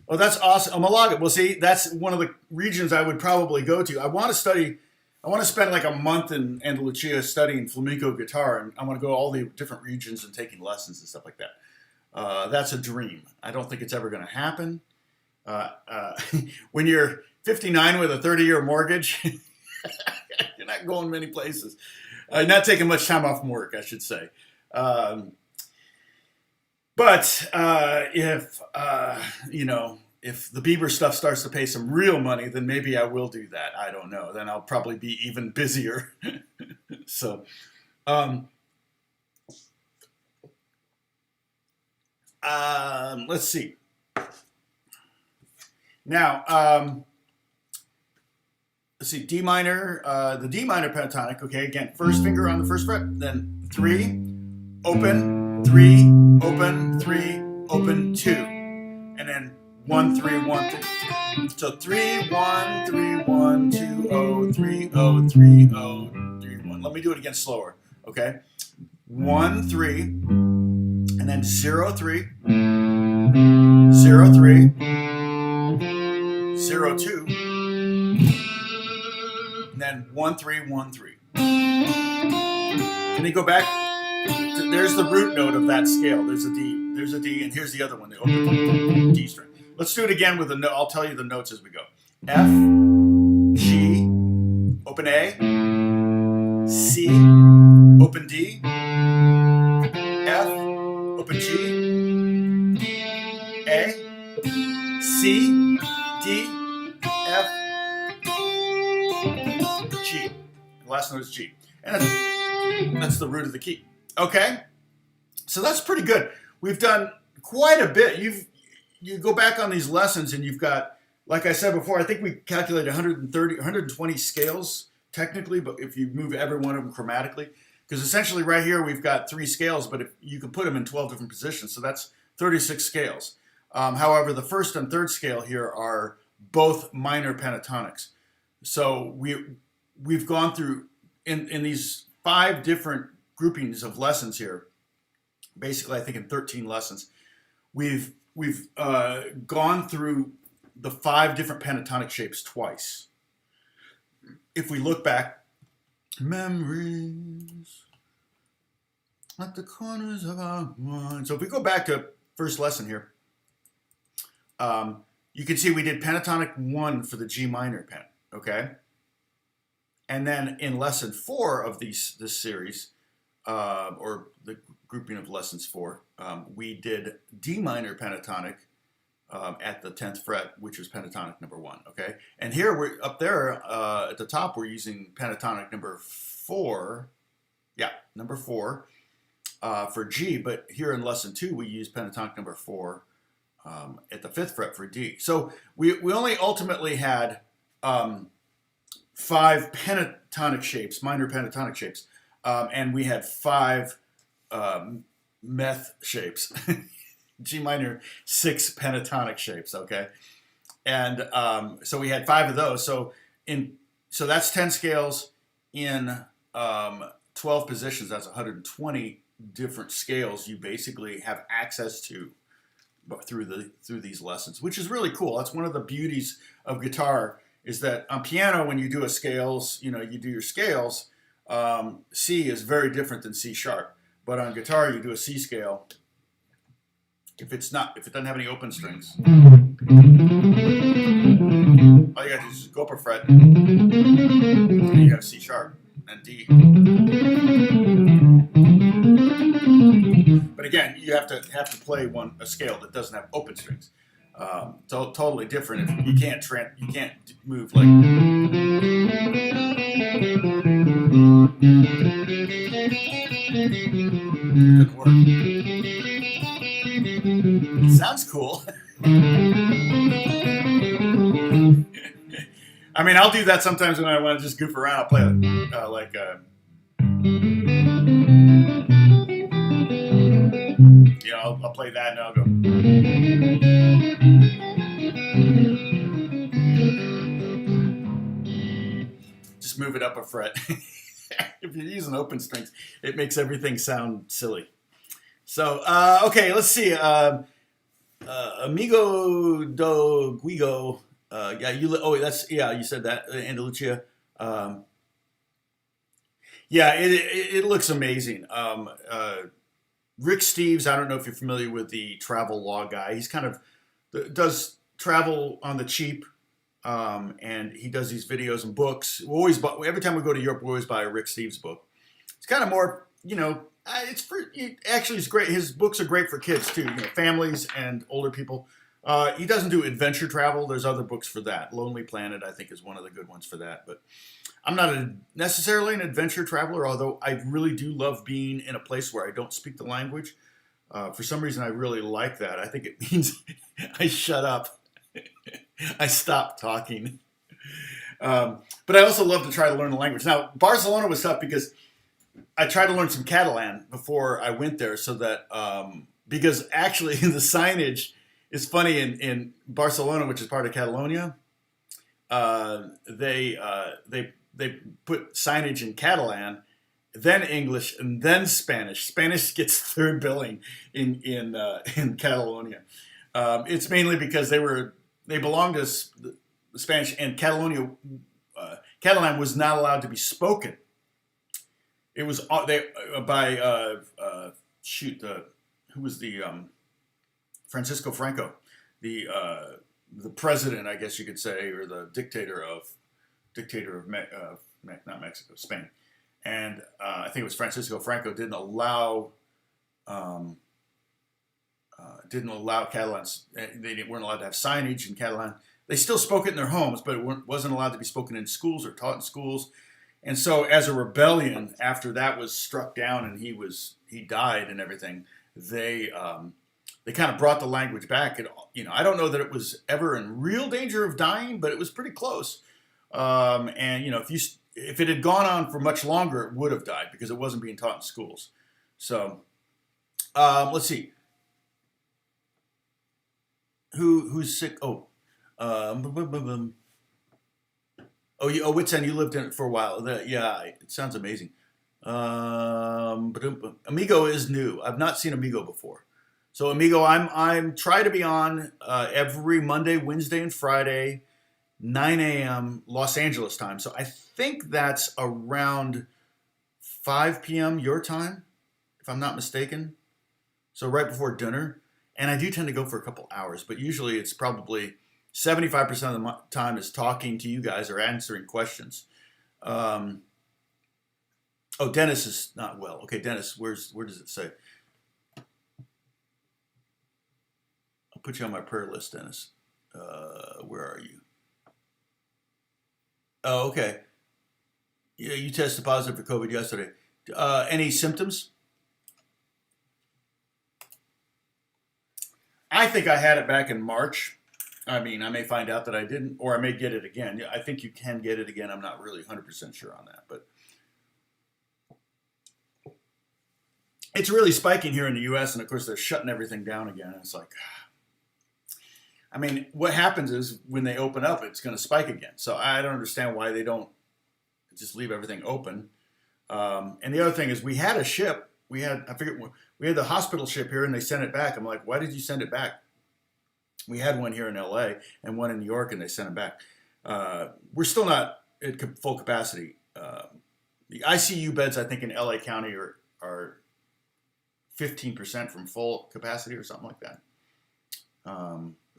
Oh, that's awesome. Malaga. Well, see, that's one of the regions I would probably go to. I want to spend like a month in Andalusia studying flamenco guitar, and I want to go to all the different regions and taking lessons and stuff like that. That's a dream. I don't think it's ever going to happen. When you're 59 with a 30-year mortgage, you're not going many places. Not taking much time off from work, I should say. But if the Bieber stuff starts to pay some real money, then maybe I will do that. I don't know. Then I'll probably be even busier. So, let's see. Now, let's see, D minor, the D minor pentatonic. Okay, again, first finger on the first fret, then 3, open, 3, open, 3, open, 2, and then 1, 3, 1, 3. So 3, 1, 3, 1, 2, 0, 3, 0, 3, 0, 3, 1. Let me do it again slower, okay? 1, 3, and then 0, 3, 0, 3, 0, 2, and then 1, 3, 1, 3. Can you go back? There's the root note of that scale. There's a D, and here's the other one, the open D string. Let's do it again with the note. I'll tell you the notes as we go. F, G, open A, C, open D, F, open G, A, C, D, F, G. The last note is G. And that's the root of the key. Okay? So that's pretty good. We've done quite a bit. You go back on these lessons and you've got, like I said before, I think we calculated 120 scales technically, but if you move every one of them chromatically, because essentially right here we've got 3 scales, but if you can put them in 12 different positions, so that's 36 scales. However, the first and third scale here are both minor pentatonics. So we've gone through in these 5 different groupings of lessons here. Basically, I think in 13 lessons, we've gone through the 5 different pentatonic shapes twice. If we look back, memories at the corners of our mind. So if we go back to first lesson here, you can see we did pentatonic 1 for the G minor pen, okay? And then in lesson 4 of this series, or the grouping of lessons 4, we did D minor pentatonic at the 10th fret, which was pentatonic number 1, okay? And here we're up there at the top, we're using pentatonic number 4, number 4 for G, but here in lesson 2, we use pentatonic number 4 at the 5th fret for D. So we only ultimately had 5 pentatonic shapes, minor pentatonic shapes, and we had 5 meth shapes, G minor 6 pentatonic shapes, okay? And so we had 5 of those. So that's 10 scales in 12 positions. That's 120 different scales you basically have access to through these lessons, which is really cool. That's one of the beauties of guitar, is that on piano, when you do a scales, you do your scales, C is very different than C sharp. But on guitar, you do a C scale. If it doesn't have any open strings, all you got to do is go up a fret, and you have C sharp and D. But again, you have to play a scale that doesn't have open strings. So totally different. If you can't move like. Good work. Sounds cool. I mean, I'll do that sometimes when I want to just goof around. I'll play I'll play that and I'll go. Just move it up a fret. If you're using open strings, it makes everything sound silly. So, okay, let's see. Amigo do Guigo. You said that, Andalucia. It looks amazing. Rick Steves, I don't know if you're familiar with the travel log guy. He's kind of does travel on the cheap, and he does these videos and books. Every time we go to Europe, we always buy a Rick Steves book. It's kind of more, it's great. His books are great for kids too, families and older people. He doesn't do adventure travel. There's other books for that. Lonely Planet, I think, is one of the good ones for that. But I'm not necessarily an adventure traveler, although I really do love being in a place where I don't speak the language. For some reason, I really like that. I think it means I shut up. I stop talking. But I also love to try to learn the language. Now, Barcelona was tough because I tried to learn some Catalan before I went there, so that because actually the signage is funny in Barcelona, which is part of Catalonia. They put signage in Catalan, then English, and then Spanish. Spanish gets third billing in Catalonia. It's mainly because they belonged to the Spanish, and Catalonia. Catalan was not allowed to be spoken. It was who was the Francisco Franco, the president, I guess you could say, or the dictator of not Mexico, Spain, and I think it was Francisco Franco didn't allow Catalans. They weren't allowed to have signage in Catalan. They still spoke it in their homes, but it wasn't allowed to be spoken in schools or taught in schools. And so, as a rebellion, after that was struck down and he died and everything, they kind of brought the language back. And I don't know that it was ever in real danger of dying, but it was pretty close. And if it had gone on for much longer, it would have died because it wasn't being taught in schools. So let's see. Who's sick? Whitsen, you lived in it for a while. It sounds amazing. Amigo is new. I've not seen Amigo before. So Amigo, I'm try to be on every Monday, Wednesday, and Friday, 9 a.m. Los Angeles time. So I think that's around 5 p.m. your time, if I'm not mistaken. So right before dinner. And I do tend to go for a couple hours, but usually it's probably 75% of the time is talking to you guys or answering questions. Um, oh, Dennis is not well. Okay, Dennis, where does it say? I'll put you on my prayer list, Dennis. Where are you? Oh, okay. Yeah, you tested positive for COVID yesterday. Any symptoms? I think I had it back in March. I mean, I may find out that I didn't, or I may get it again. I think you can get it again. I'm not really 100% sure on that, but it's really spiking here in the U.S. And of course, they're shutting everything down again. And it's like, I mean, what happens is when they open up, it's going to spike again. So I don't understand why they don't just leave everything open. And the other thing is, we had a ship. We had the hospital ship here, and they sent it back. I'm like, why did you send it back? We had one here in LA and one in New York, and they sent it back. We're still not at full capacity. The ICU beds, I think, in LA County are 15% from full capacity or something like that.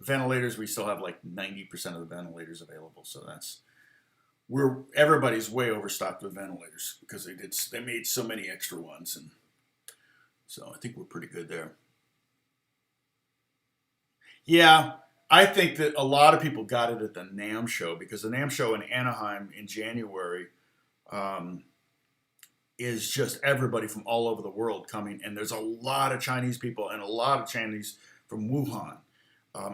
Ventilators, we still have like 90% of the ventilators available. So everybody's way overstocked with ventilators because they made so many extra ones, and so I think we're pretty good there. Yeah, I think that a lot of people got it at the NAMM show because the NAMM show in Anaheim in January is just everybody from all over the world coming, and there's a lot of Chinese people and a lot of Chinese from Wuhan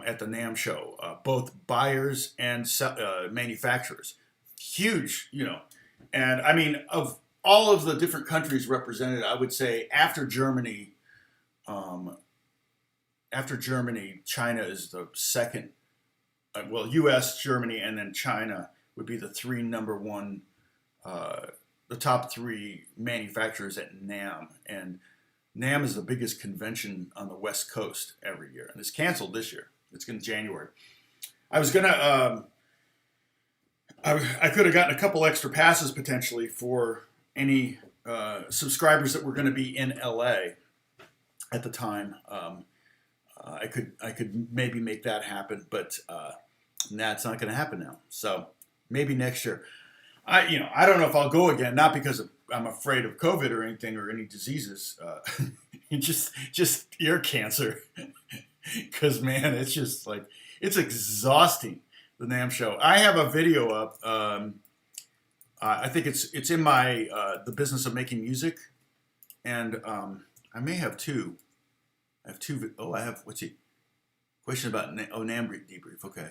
at the NAMM show, both buyers and manufacturers. Huge, and I mean, of all of the different countries represented, I would say after Germany, China is the second. Well, U.S., Germany, and then China would be the the top three manufacturers at NAMM. And NAMM is the biggest convention on the West Coast every year, and it's canceled this year. It's in January. I was gonna. I could have gotten a couple extra passes potentially for any subscribers that were going to be in LA at the time. I could maybe make that happen, but that's not going to happen now. So maybe next year. I don't know if I'll go again. Not because I'm afraid of COVID or anything or any diseases. Just ear cancer. Because man, it's just like it's exhausting. The NAMM show. I have a video up. I think it's in my the business of making music, and I may have two. I have two. Oh, I have. What's he? Question about NAMM debrief. Okay,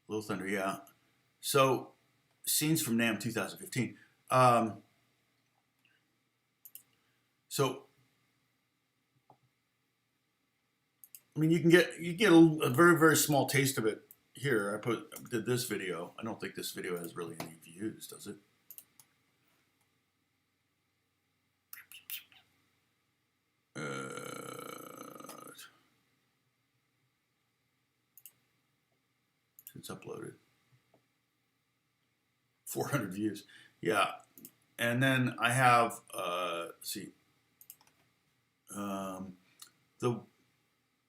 Little Thunder. Yeah. So scenes from NAMM 2015. So I mean, you get a very very small taste of it. Here, I did this video. I don't think this video has really any views, does it? It's uploaded. 400 views. Yeah. And then I have, let's see,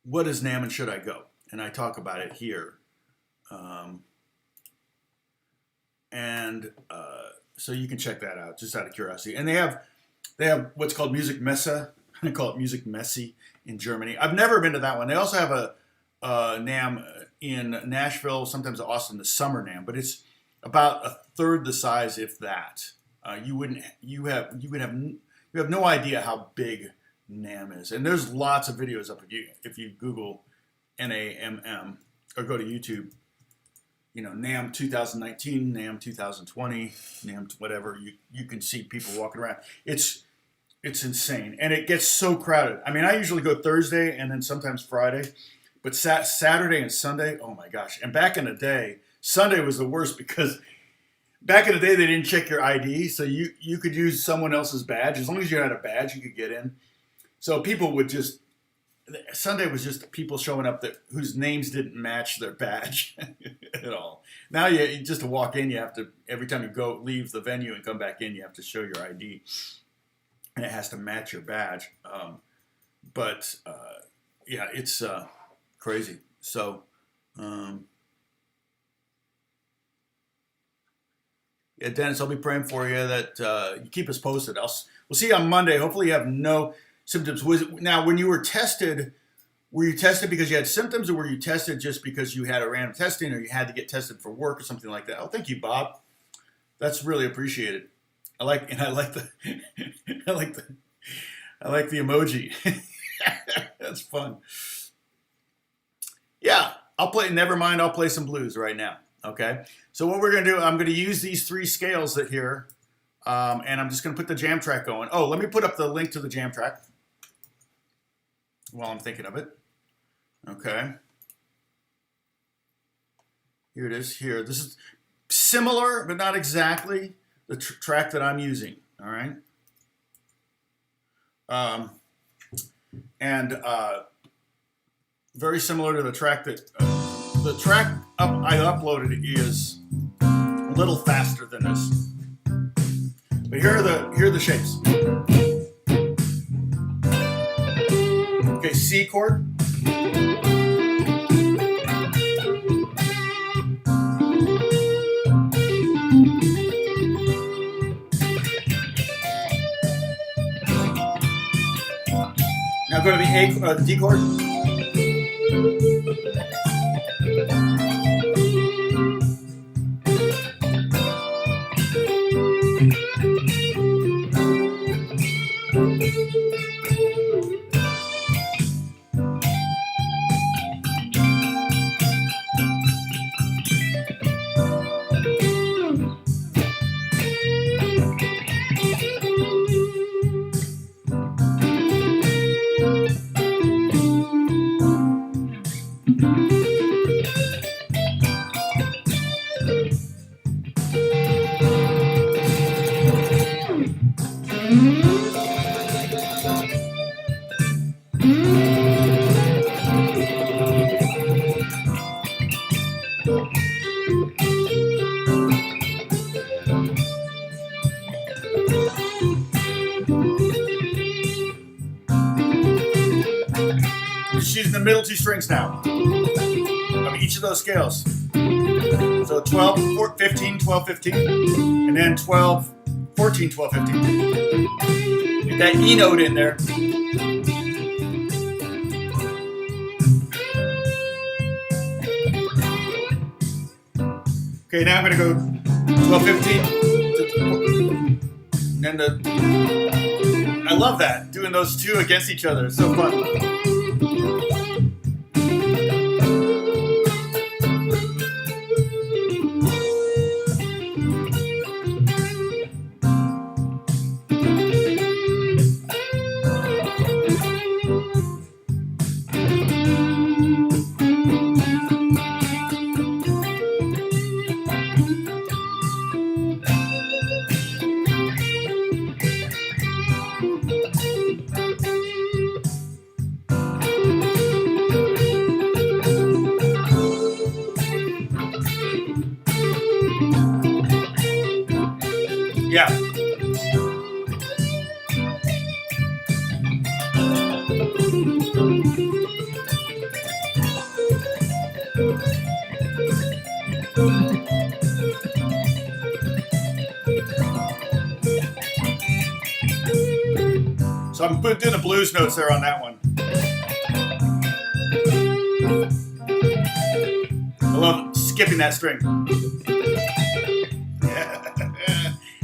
what is NAMM and should I go? And I talk about it here. So you can check that out just out of curiosity. And they have what's called Music Messe. I call it Music Messy in Germany. I've never been to that one. They also have a NAMM in Nashville, sometimes Austin, the summer NAMM, but it's about a third the size, if that. You have no idea how big NAMM is. And there's lots of videos up if you Google NAMM or go to YouTube. NAMM 2019, NAMM 2020, NAMM whatever. You can see people walking around. It's insane, and it gets so crowded. I mean, I usually go Thursday and then sometimes Friday, but Saturday and Sunday, oh my gosh! And back in the day, Sunday was the worst because back in the day, they didn't check your ID, so you could use someone else's badge. As long as you had a badge, you could get in. So people would just, Sunday was just people showing up that whose names didn't match their badge at all. Now you just to walk in, you have to, every time you leave the venue and come back in, you have to show your ID, and it has to match your badge. Yeah, it's crazy. So. Yeah, Dennis, I'll be praying for you that you keep us posted. We'll see you on Monday. Hopefully you have no symptoms. Now, when you were tested because you had symptoms, or were you tested just because you had a random testing, or you had to get tested for work or something like that? Oh, thank you, Bob. That's really appreciated. I like the emoji. That's fun. Yeah, I'll play some blues right now. Okay, so what we're going to do, I'm going to use these 3 scales here, and I'm just going to put the jam track going. Oh, let me put up the link to the jam track while I'm thinking of it. Okay. Here it is here. This is similar, but not exactly the track that I'm using, all right? Very similar to the track that... the track I uploaded is a little faster than this. But here are the shapes. Okay, C chord. Now go to the D chord. Just using the middle 2 strings now of each of those scales. So 12, 15, 12, 15, and then 12, 14, 12, 15. Get that E note in there. Okay, now I'm going to go 12, 15. And then I love that, doing those 2 against each other. It's so fun. Yeah. So I'm doing the blues notes there on that one. I love skipping that string.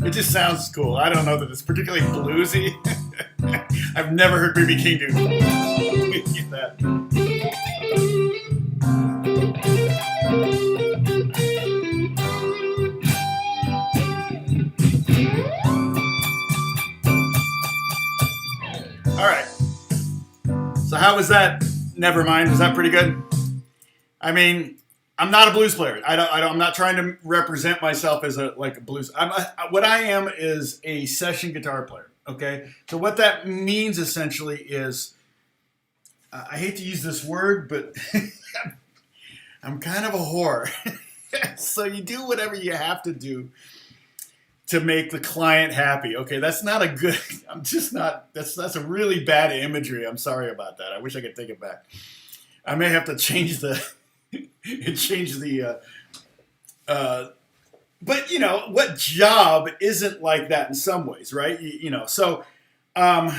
It just sounds cool. I don't know that it's particularly bluesy. I've never heard B.B. King do that. All right. So how was that? Never mind. Was that pretty good? I mean, I'm not a blues player. I'm not trying to represent myself as a blues. What I am is a session guitar player. Okay, so what that means essentially is, I hate to use this word, but I'm kind of a whore. So you do whatever you have to do to make the client happy. Okay, that's not a good. I'm just not. That's a really bad imagery. I'm sorry about that. I wish I could take it back. I may have to change the but what job isn't like that in some ways, right? So um,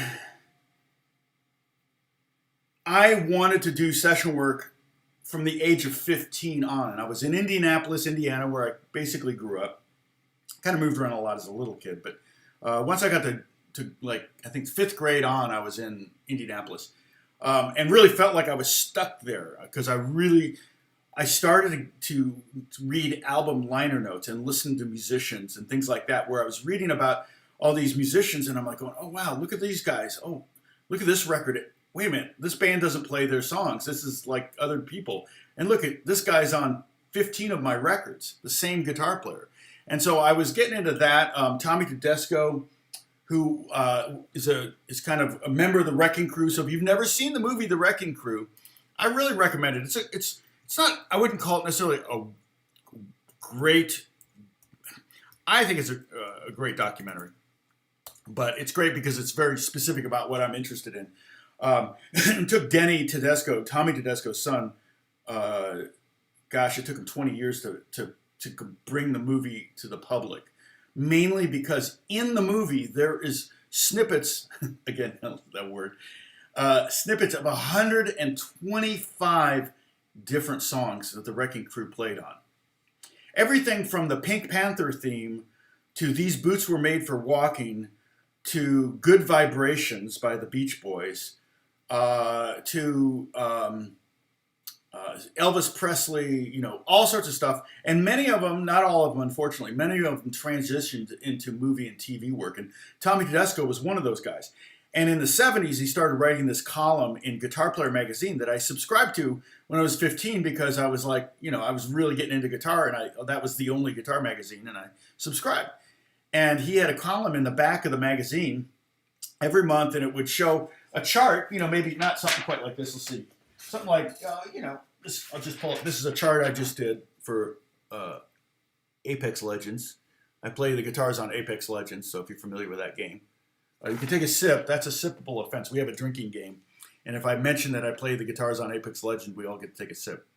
I wanted to do session work from the age of 15 on. And I was in Indianapolis, Indiana, where I basically grew up. Kind of moved around a lot as a little kid, but once I got to like, I think 5th grade on, I was in Indianapolis, and really felt like I was stuck there because I started to read album liner notes and listen to musicians and things like that, where I was reading about all these musicians, and I'm like going, oh wow, look at these guys. Oh, look at this record. Wait a minute, this band doesn't play their songs. This is like other people. And look at this guy's on 15 of my records, the same guitar player. And so I was getting into that. Tommy Tedesco, who is kind of a member of the Wrecking Crew. So if you've never seen the movie The Wrecking Crew, I really recommend it. It's not, I wouldn't call it necessarily a great, I think it's a great documentary. But it's great because it's very specific about what I'm interested in. It took Tommy Tedesco's son, it took him 20 years to bring the movie to the public, mainly because in the movie there is snippets, again, that word, snippets of 125 different songs that the Wrecking Crew played on. Everything from the Pink Panther theme to These Boots Were Made for Walking to Good Vibrations by the Beach Boys, to Elvis Presley, all sorts of stuff. And many of them, not all of them, unfortunately, many of them transitioned into movie and TV work. And Tommy Tedesco was one of those guys. And in the 70s, he started writing this column in Guitar Player magazine that I subscribed to when I was 15 because I was like, I was really getting into guitar, and that was the only guitar magazine, and I subscribed. And he had a column in the back of the magazine every month, and it would show a chart, maybe not something quite like this. Let's see. Something like, I'll just pull up. This is a chart I just did for Apex Legends. I play the guitars on Apex Legends, so if you're familiar with that game. You can take a sip. That's a sippable offense. We have a drinking game. And if I mention that I play the guitars on Apex Legends, we all get to take a sip.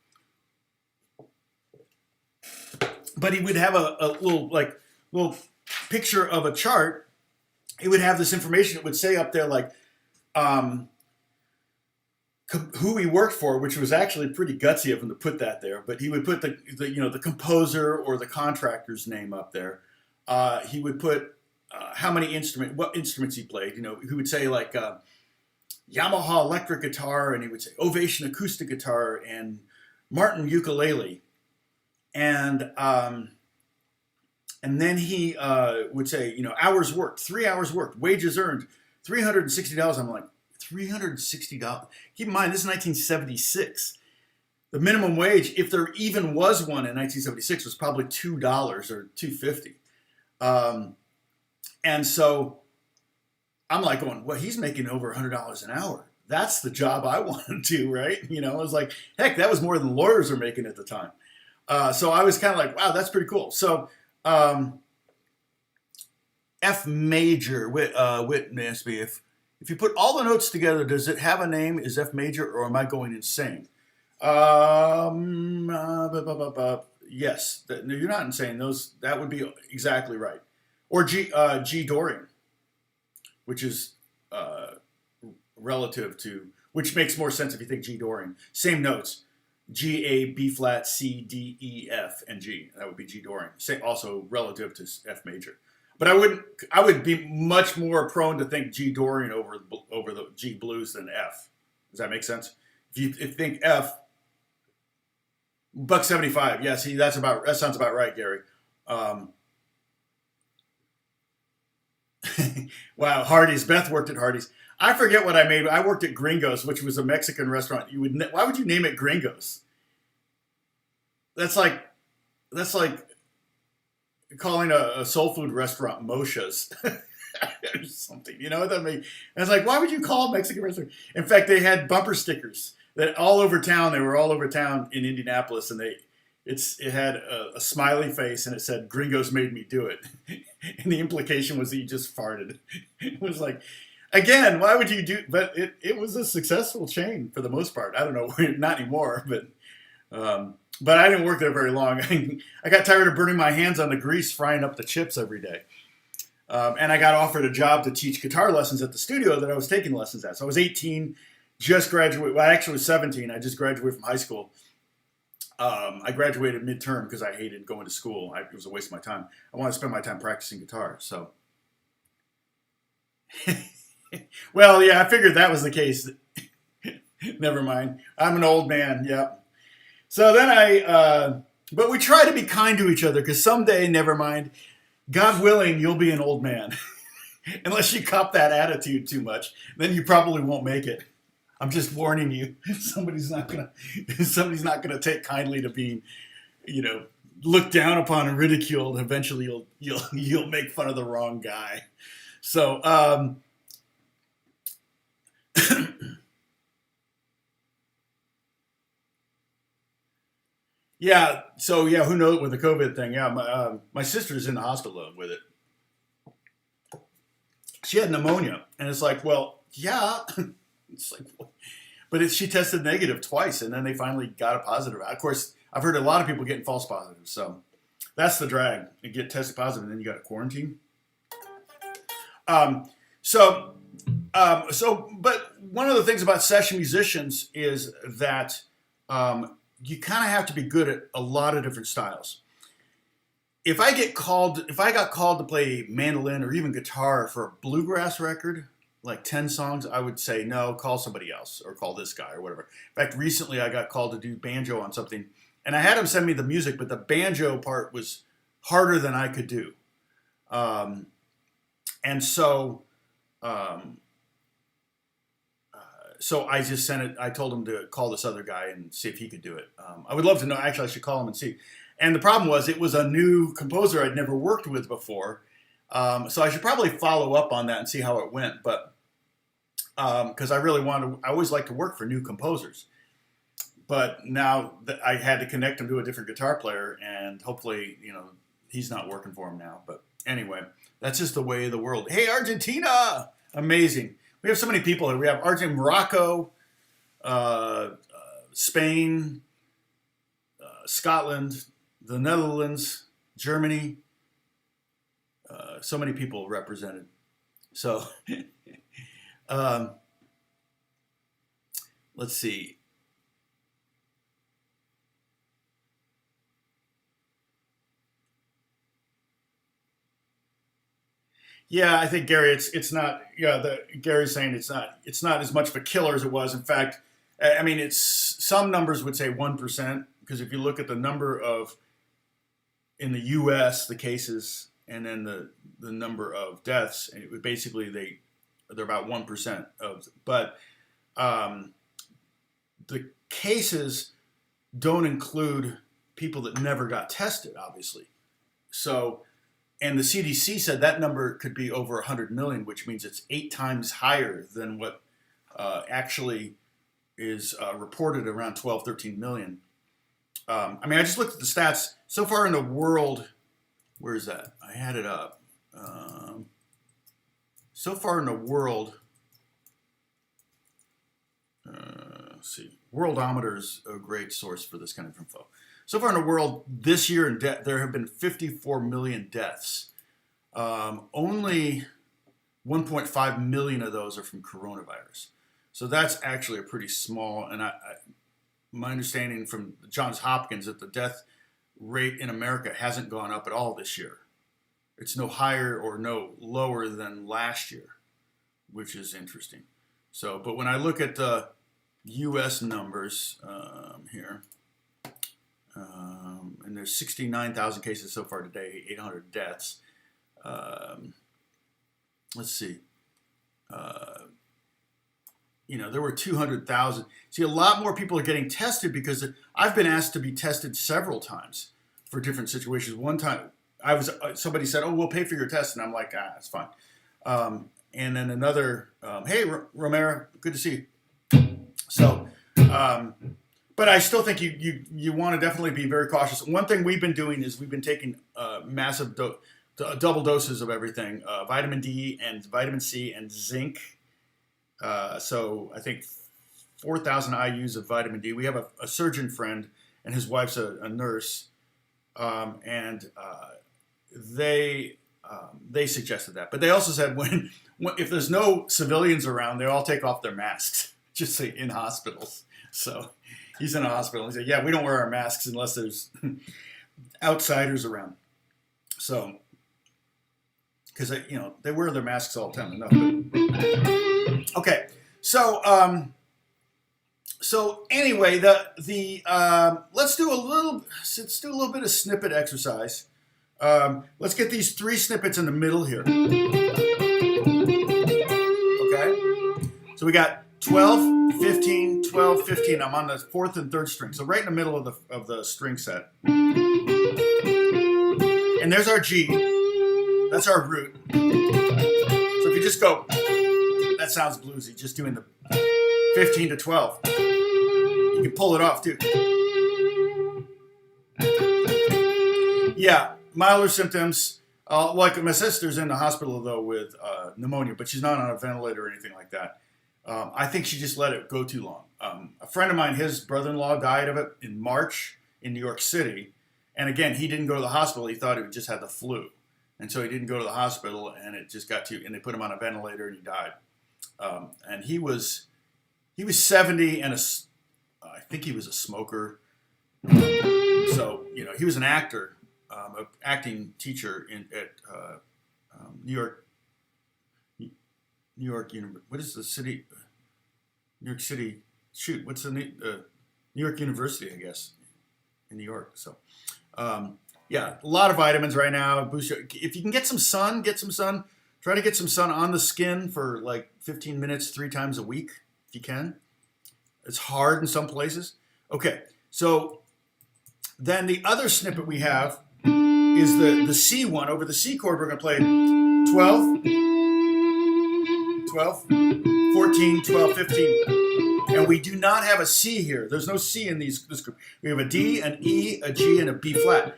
But he would have a little picture of a chart. It would have this information. It would say up there like who he worked for, which was actually pretty gutsy of him to put that there. But he would put the composer or the contractor's name up there. He would put what instruments he played. He would say like Yamaha electric guitar, and he would say Ovation acoustic guitar and Martin ukulele, and then he would say hours worked, 3 hours worked, wages earned, $360. I'm like, $360. Keep in mind, this is 1976. The minimum wage, if there even was one in 1976, was probably $2 or $2.50. And so I'm like going, well, he's making over $100 an hour. That's the job I want to do, right? I was like, heck, that was more than lawyers were making at the time. So I was kind of like, wow, that's pretty cool. So F major, Whitness, if you put all the notes together, does it have a name? Is F major, or am I going insane? Yes, no, you're not insane. That would be exactly right. Or G Dorian, which is relative to, which makes more sense if you think G Dorian. Same notes, G, A, B flat, C, D, E, F, and G. That would be G Dorian. Also relative to F major. But I would be much more prone to think G Dorian over the G blues than F. Does that make sense? If you think F, $1.75. Yeah, see, that sounds about right, Gary. Wow, Hardee's. Beth worked at Hardee's. I forget what I made. I worked at Gringo's, which was a Mexican restaurant. Why would you name it Gringo's? that's like that's like calling a soul food restaurant Moshe's or something. You know what I mean? And it's like, why would you call a Mexican restaurant? In fact, they had bumper stickers that all over town. They were all over town in Indianapolis, and it had a smiley face, and it said "Gringos made me do it," and the implication was that you just farted. It was like, again, why would you do? But it was a successful chain for the most part. I don't know, not anymore, but I didn't work there very long. I got tired of burning my hands on the grease frying up the chips every day. And I got offered a job to teach guitar lessons at the studio that I was taking lessons at. So I was 18, just graduated. Well, I actually was 17. I just graduated from high school. I graduated midterm because I hated going to school. It was a waste of my time. I wanted to spend my time practicing guitar. So, well, yeah, I figured that was the case. Never mind. I'm an old man. Yep. So then but we try to be kind to each other because someday, never mind, God willing, you'll be an old man. Unless you cop that attitude too much, then you probably won't make it. I'm just warning you. Somebody's not gonna take kindly to being, looked down upon and ridiculed. Eventually, you'll make fun of the wrong guy. So, yeah. So yeah, who knows with the COVID thing? Yeah, my sister's in the hospital with it. She had pneumonia, and it's like, well, yeah. It's like, but she tested negative twice, and then they finally got a positive. Of course, I've heard a lot of people getting false positives, so that's the drag. You get tested positive, and then you got to quarantine. Um, so, but one of the things about session musicians is that you kind of have to be good at a lot of different styles. If I got called to play mandolin or even guitar for a bluegrass record, like 10 songs, I would say, no, call somebody else or call this guy or whatever. In fact, recently I got called to do banjo on something, and I had him send me the music, but the banjo part was harder than I could do. And so, so I just sent it. I told him to call this other guy and see if he could do it. I would love to know. Actually, I should call him and see. And the problem was it was a new composer I'd never worked with before. So I should probably follow up on that and see how it went. But because I always like to work for new composers. But now that I had to connect him to a different guitar player, and hopefully, he's not working for him now. But anyway, that's just the way of the world. Hey, Argentina! Amazing. We have so many people here. We have Argentina, Morocco, Spain, Scotland, the Netherlands, Germany. So many people represented. So, let's see. Yeah, I think Gary, it's not. Yeah, Gary's saying it's not as much of a killer as it was. In fact, I mean, it's some numbers would say 1% because if you look at the number of in the U.S. the cases and then the number of deaths, and it would basically they're about 1% of, but the cases don't include people that never got tested, obviously. So. And the CDC said that number could be over 100 million, which means it's 8 times higher than what actually is reported around 12, 13 million. I mean, I just looked at the stats. So far in the world, where is that? I had it up. So far in the world, let's see, Worldometer is a great source for this kind of info. So far in the world, this year there have been 54 million deaths. Only 1.5 million of those are from coronavirus. So that's actually a pretty small, and my understanding from Johns Hopkins that the death rate in America hasn't gone up at all this year. It's no higher or no lower than last year, which is interesting. So, but when I look at the U.S. numbers here, and there's 69,000 cases so far today, 800 deaths. Let's see. there were 200,000. See, a lot more people are getting tested because I've been asked to be tested several times for different situations. One time, somebody said, "Oh, we'll pay for your test," and I'm like, it's fine. And then another, "Hey, Romero, good to see you." So, but I still think you want to definitely be very cautious. One thing we've been doing is we've been taking massive double doses of everything: vitamin D and vitamin C and zinc. So I think 4,000 IUs of vitamin D. We have a surgeon friend, and his wife's a nurse, and they suggested that. But they also said when if there's no civilians around, they all take off their masks, just say in hospitals. So he's in a hospital. He said, "Yeah, we don't wear our masks unless there's outsiders around." So because they wear their masks all the time enough. But, okay, so anyway, let's do a little bit of snippet exercise. Let's get these 3 snippets in the middle here. Okay, so we got 12, 15, 12, 15. I'm on the 4th and 3rd string, so right in the middle of the string set. And there's our G. That's our root. So if you just go, that sounds bluesy, just doing the 15 to 12. You can pull it off too. Yeah, milder symptoms. Like my sister's in the hospital though with pneumonia, but she's not on a ventilator or anything like that. I think she just let it go too long. A friend of mine, his brother-in-law died of it in March in New York City. And again, he didn't go to the hospital. He thought he just had the flu. And so he didn't go to the hospital, and it just got and they put him on a ventilator, and he died. And he was 70, and I think he was a smoker. So he was an actor, an acting teacher at New York. What is the city? New York City. Shoot, what's the name? New York University, I guess, in New York. So. Yeah, a lot of vitamins right now. If you can get some sun, get some sun. Try to get some sun on the skin for like 15 minutes 3 times a week, if you can. It's hard in some places. Okay, so then the other snippet we have is the C one. Over the C chord, we're going to play 12, 12, 14, 12, 15. And we do not have a C here. There's no C in this group. We have a D, an E, a G, and a B flat.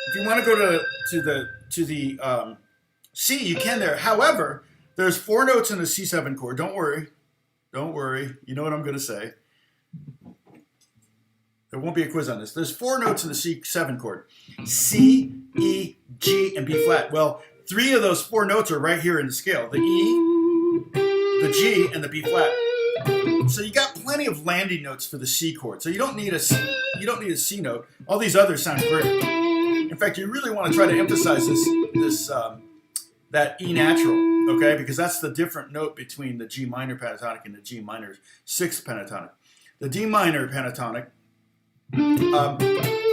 If you want to go to the C, you can there. However, there's 4 notes in the C7 chord. Don't worry. You know what I'm going to say. There won't be a quiz on this. There's 4 notes in the C7 chord. C, E, G, and B flat. Well, 3 of those 4 notes are right here in the scale. The E, the G, and the B flat. So you got plenty of landing notes for the C chord. So you don't need a C note. All these others sound great. In fact, you really want to try to emphasize that E natural, okay? Because that's the different note between the G minor pentatonic and the G minor 6th pentatonic. The D minor pentatonic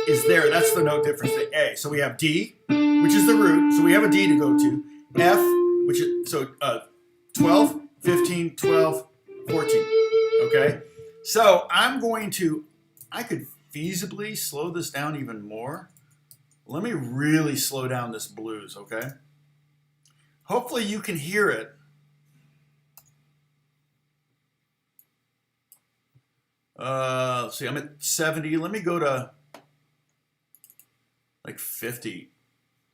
is there. That's the note difference, the A. So we have D, which is the root. So we have a D to go to. F, which is 12, 15, 12, 14. Okay? So I could feasibly slow this down even more. Let me really slow down this blues, okay? Hopefully you can hear it. Let's see, I'm at 70. Let me go to like 50.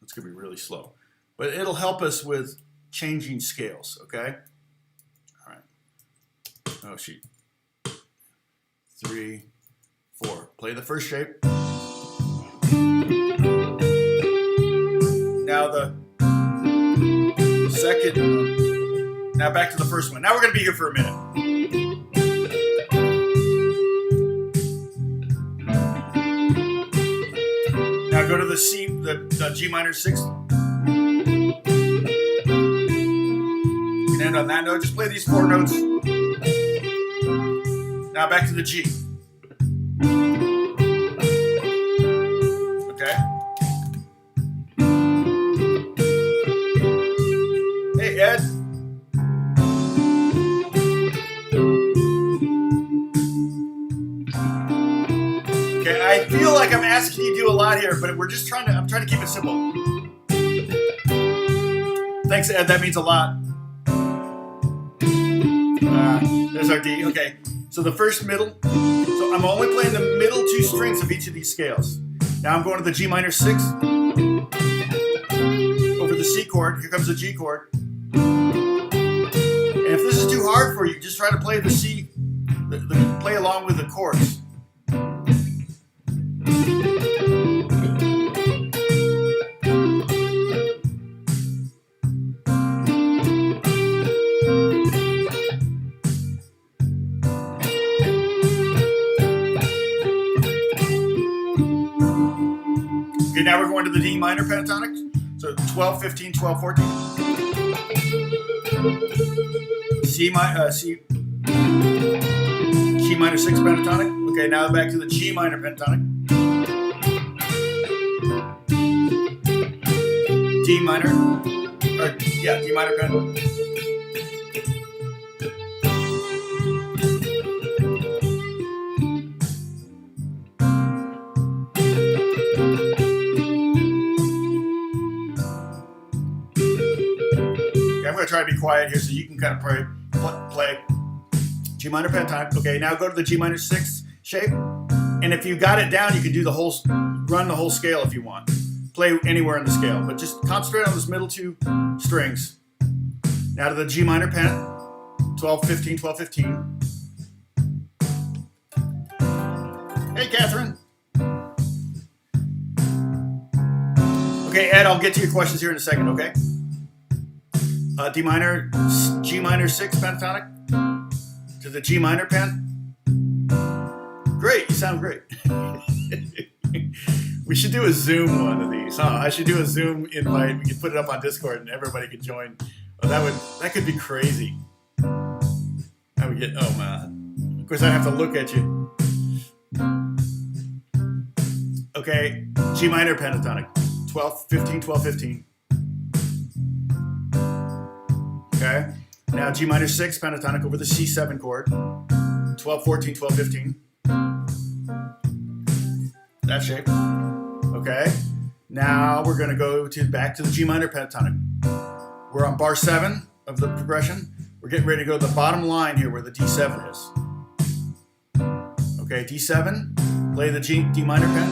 It's going to be really slow. But it'll help us with changing scales, okay? All right. Oh, shoot. 3, 4. Play the first shape. Now the second. Now back to the first one. Now we're going to be here for a minute. Now go to the C, the G minor 6th. You can end on that note. Just play these 4 notes. Now back to the G. Okay. Hey, Ed. feel like I'm asking you to do a lot here, but I'm trying to keep it simple. Thanks, Ed. That means a lot. There's our D. Okay. So the first middle. So I'm only playing the middle two strings of each of these scales. Now I'm going to the G minor 6 over the C chord. Here comes the G chord. And if this is too hard for you, just try to play the C, play along with the chords. Okay, now we're going to the D minor pentatonic. So 12, 15, 12, 14. G minor 6 pentatonic. Okay, now back to the G minor pentatonic. D minor. D minor pentatonic. I'm going to try to be quiet here so you can kind of play G minor pentatonic. Okay, now go to the G minor 6 shape. And if you got it down, you can do run the whole scale if you want. Play anywhere in the scale, but just concentrate on those middle two strings. Now to the G minor pen, 12, 15, 12, 15. Hey, Catherine. Okay, Ed, I'll get to your questions here in a second, okay? D minor, G minor 6 pentatonic to the G minor pen. Great, you sound great. We should do a Zoom one of these, huh? I should do a Zoom invite. We could put it up on Discord and everybody could join. Oh, that could be crazy. I would get, oh man. Of course, I'd have to look at you. Okay, G minor pentatonic, 12, 15, 12, 15. Okay, now G minor 6 pentatonic over the C7 chord, 12, 14, 12, 15. That shape. Okay, now we're going to go back to the G minor pentatonic. We're on bar 7 of the progression. We're getting ready to go to the bottom line here where the D7 is. Okay, D7, play the D minor pen.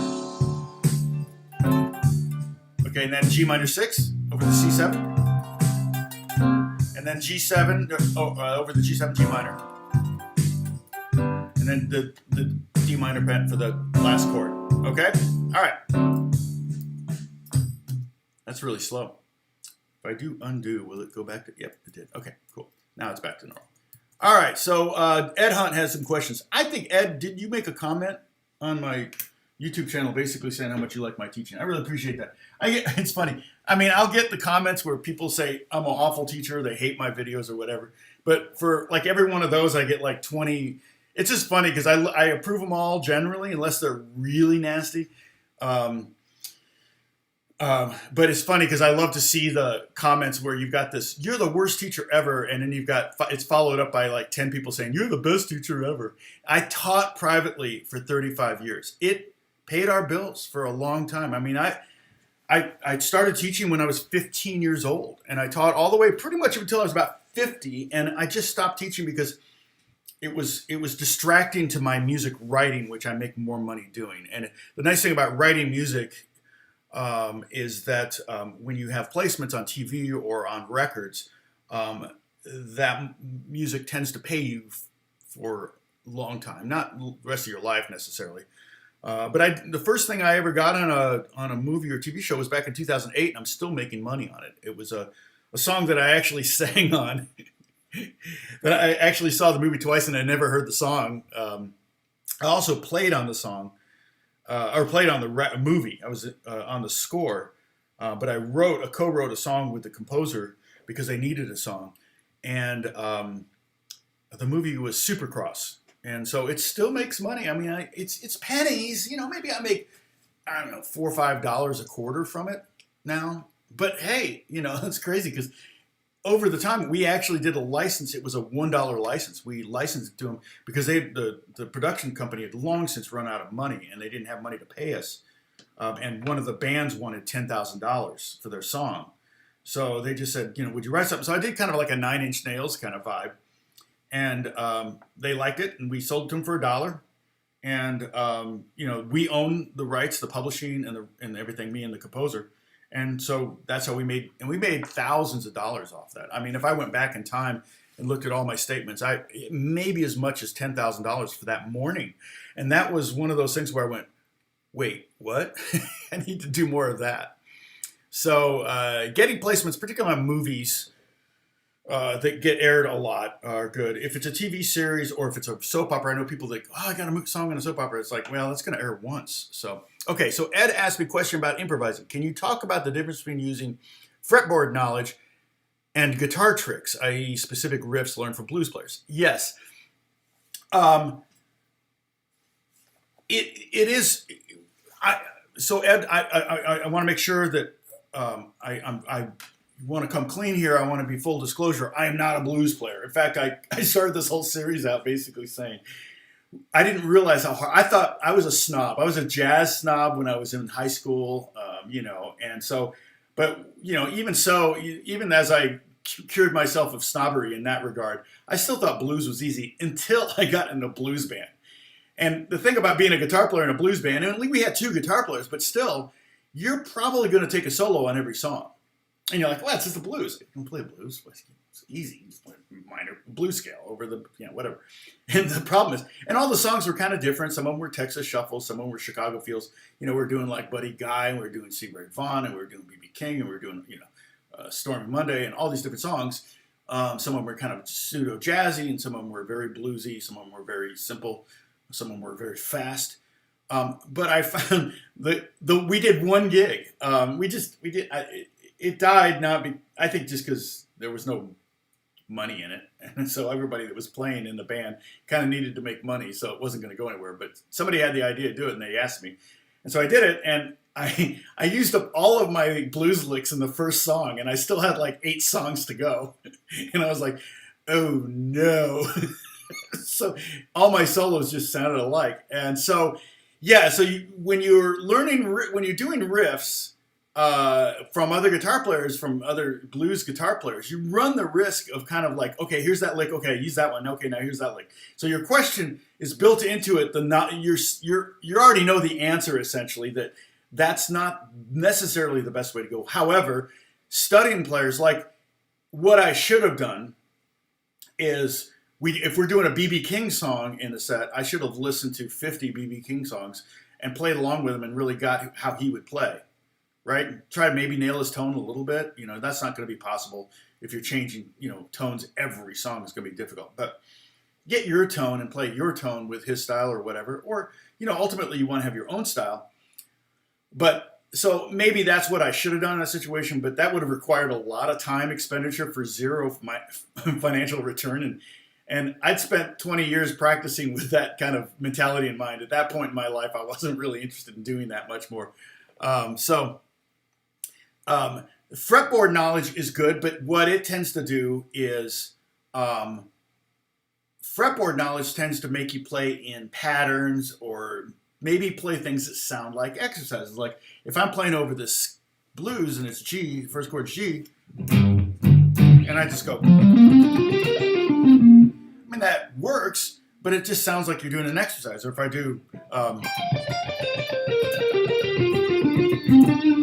Okay, and then G minor 6 over the C7. And then G7, over the G7, G minor. And then the D minor pen for the last chord. Okay? All right. That's really slow. If I do undo, will it go back to, yep, it did. Okay, cool. Now it's back to normal. All right, so Ed Hunt has some questions. I think, Ed, did you make a comment on my YouTube channel basically saying how much you like my teaching? I really appreciate that. It's funny. I mean, I'll get the comments where people say I'm an awful teacher, they hate my videos or whatever. But for like every one of those, I get like 20. It's just funny because I approve them all generally, unless they're really nasty. But it's funny because I love to see the comments where you've got this, you're the worst teacher ever, and then you've got, it's followed up by like 10 people saying, you're the best teacher ever. I taught privately for 35 years. It paid our bills for a long time. I mean, I started teaching when I was 15 years old, and I taught all the way pretty much until I was about 50, and I just stopped teaching because it was distracting to my music writing, which I make more money doing. And the nice thing about writing music is that when you have placements on TV or on records, that music tends to pay you for a long time, not the rest of your life necessarily. But the first thing I ever got on a movie or TV show was back in 2008, and I'm still making money on it. It was a song that I actually sang on. That I actually saw the movie twice, and I never heard the song. I also played on the song. Or played on the movie. I was on the score, but I co-wrote a song with the composer because they needed a song, and the movie was Supercross, and so it still makes money. I mean, it's pennies, maybe I make, I don't know, $4 or $5 a quarter from it now. But hey, it's crazy because over the time, we actually did a license. It was a $1 license. We licensed it to them because the production company had long since run out of money, and they didn't have money to pay us. And one of the bands wanted $10,000 for their song. So they just said, would you write something? So I did kind of like a 9 Inch Nails kind of vibe. And they liked it, and we sold it to them for $1. And, we own the rights, the publishing, and everything, me and the composer. And so that's how we made thousands of dollars off that. I mean, if I went back in time and looked at all my statements, maybe as much as $10,000 for that morning. And that was one of those things where I went, wait, what? I need to do more of that. So getting placements, particularly on movies that get aired a lot, are good. If it's a TV series or if it's a soap opera, I know people think, I got a song in a soap opera. It's like, well, it's going to air once. So, okay, so Ed asked me a question about improvising. Can you talk about the difference between using fretboard knowledge and guitar tricks, i.e. specific riffs learned from blues players? Yes. It is. So Ed, I want to make sure that I want to come clean here. I want to be full disclosure. I am not a blues player. In fact, I started this whole series out basically saying I didn't realize how hard. I thought I was a snob. I was a jazz snob when I was in high school, and so, but even so, even as I cured myself of snobbery in that regard, I still thought blues was easy until I got in a blues band. And the thing about being a guitar player in a blues band, and we had 2 guitar players, but still, you're probably going to take a solo on every song. And you're like, well, it's just the blues. You can play blues. It's easy. You just play a minor blues scale over the, whatever. And the problem is, and all the songs were kind of different. Some of them were Texas Shuffle. Some of them were Chicago Feels. We're doing like Buddy Guy, and we're doing C. Ray Vaughan, and we're doing B.B. King, and we're doing, Stormy Monday, and all these different songs. Some of them were kind of pseudo jazzy, and some of them were very bluesy. Some of them were very simple. Some of them were very fast. But I found that we did one gig. It died I think just because there was no money in it. And so everybody that was playing in the band kind of needed to make money, so it wasn't going to go anywhere. But somebody had the idea to do it, and they asked me. And so I did it, and I used up all of my blues licks in the first song, and I still had like 8 songs to go. And I was like, oh no. So all my solos just sounded alike. And so, when you're doing riffs from other guitar players, from other blues guitar players, you run the risk of kind of like, okay, here's that lick. Okay, use that one. Okay, now here's that lick. So your question is built into it. You already know the answer, essentially, that's not necessarily the best way to go. However, studying players, like what I should have done is, if we're doing a B.B. King song in the set, I should have listened to 50 B.B. King songs and played along with him and really got how he would play, right? Try to maybe nail his tone a little bit. That's not going to be possible if you're changing, tones every song is going to be difficult. But get your tone and play your tone with his style or whatever. Or, ultimately you want to have your own style. But so maybe that's what I should have done in that situation, but that would have required a lot of time expenditure for zero financial return. And I'd spent 20 years practicing with that kind of mentality in mind. At that point in my life, I wasn't really interested in doing that much more. Fretboard knowledge is good, but what it tends to do is fretboard knowledge tends to make you play in patterns or maybe play things that sound like exercises. Like if I'm playing over this blues and it's G, first chord G, and I just go... that works, but it just sounds like you're doing an exercise. Or if I do,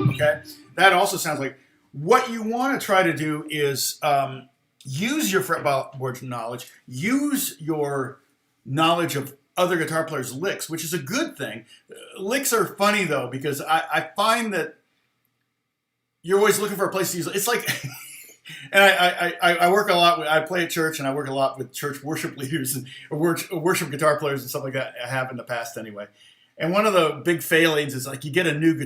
okay, that also sounds like what you want to try to do is use your fretboard knowledge, use your knowledge of other guitar players' licks, which is a good thing. Licks are funny though, because I find that you're always looking for a place to use. It's like. And I work a lot. I play at church, and I work a lot with church worship leaders and worship guitar players and stuff like that. I have in the past, anyway. And one of the big failings is like you get a new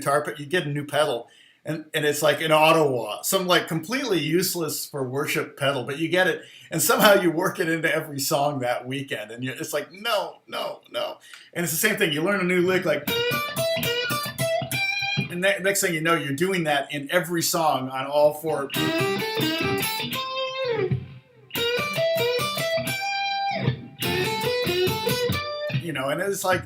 pedal, and it's like an auto-wah, some like completely useless for worship pedal, but you get it, and somehow you work it into every song that weekend, and it's like no, and it's the same thing. You learn a new lick like. And next thing you know, you're doing that in every song on all 4. and it's like,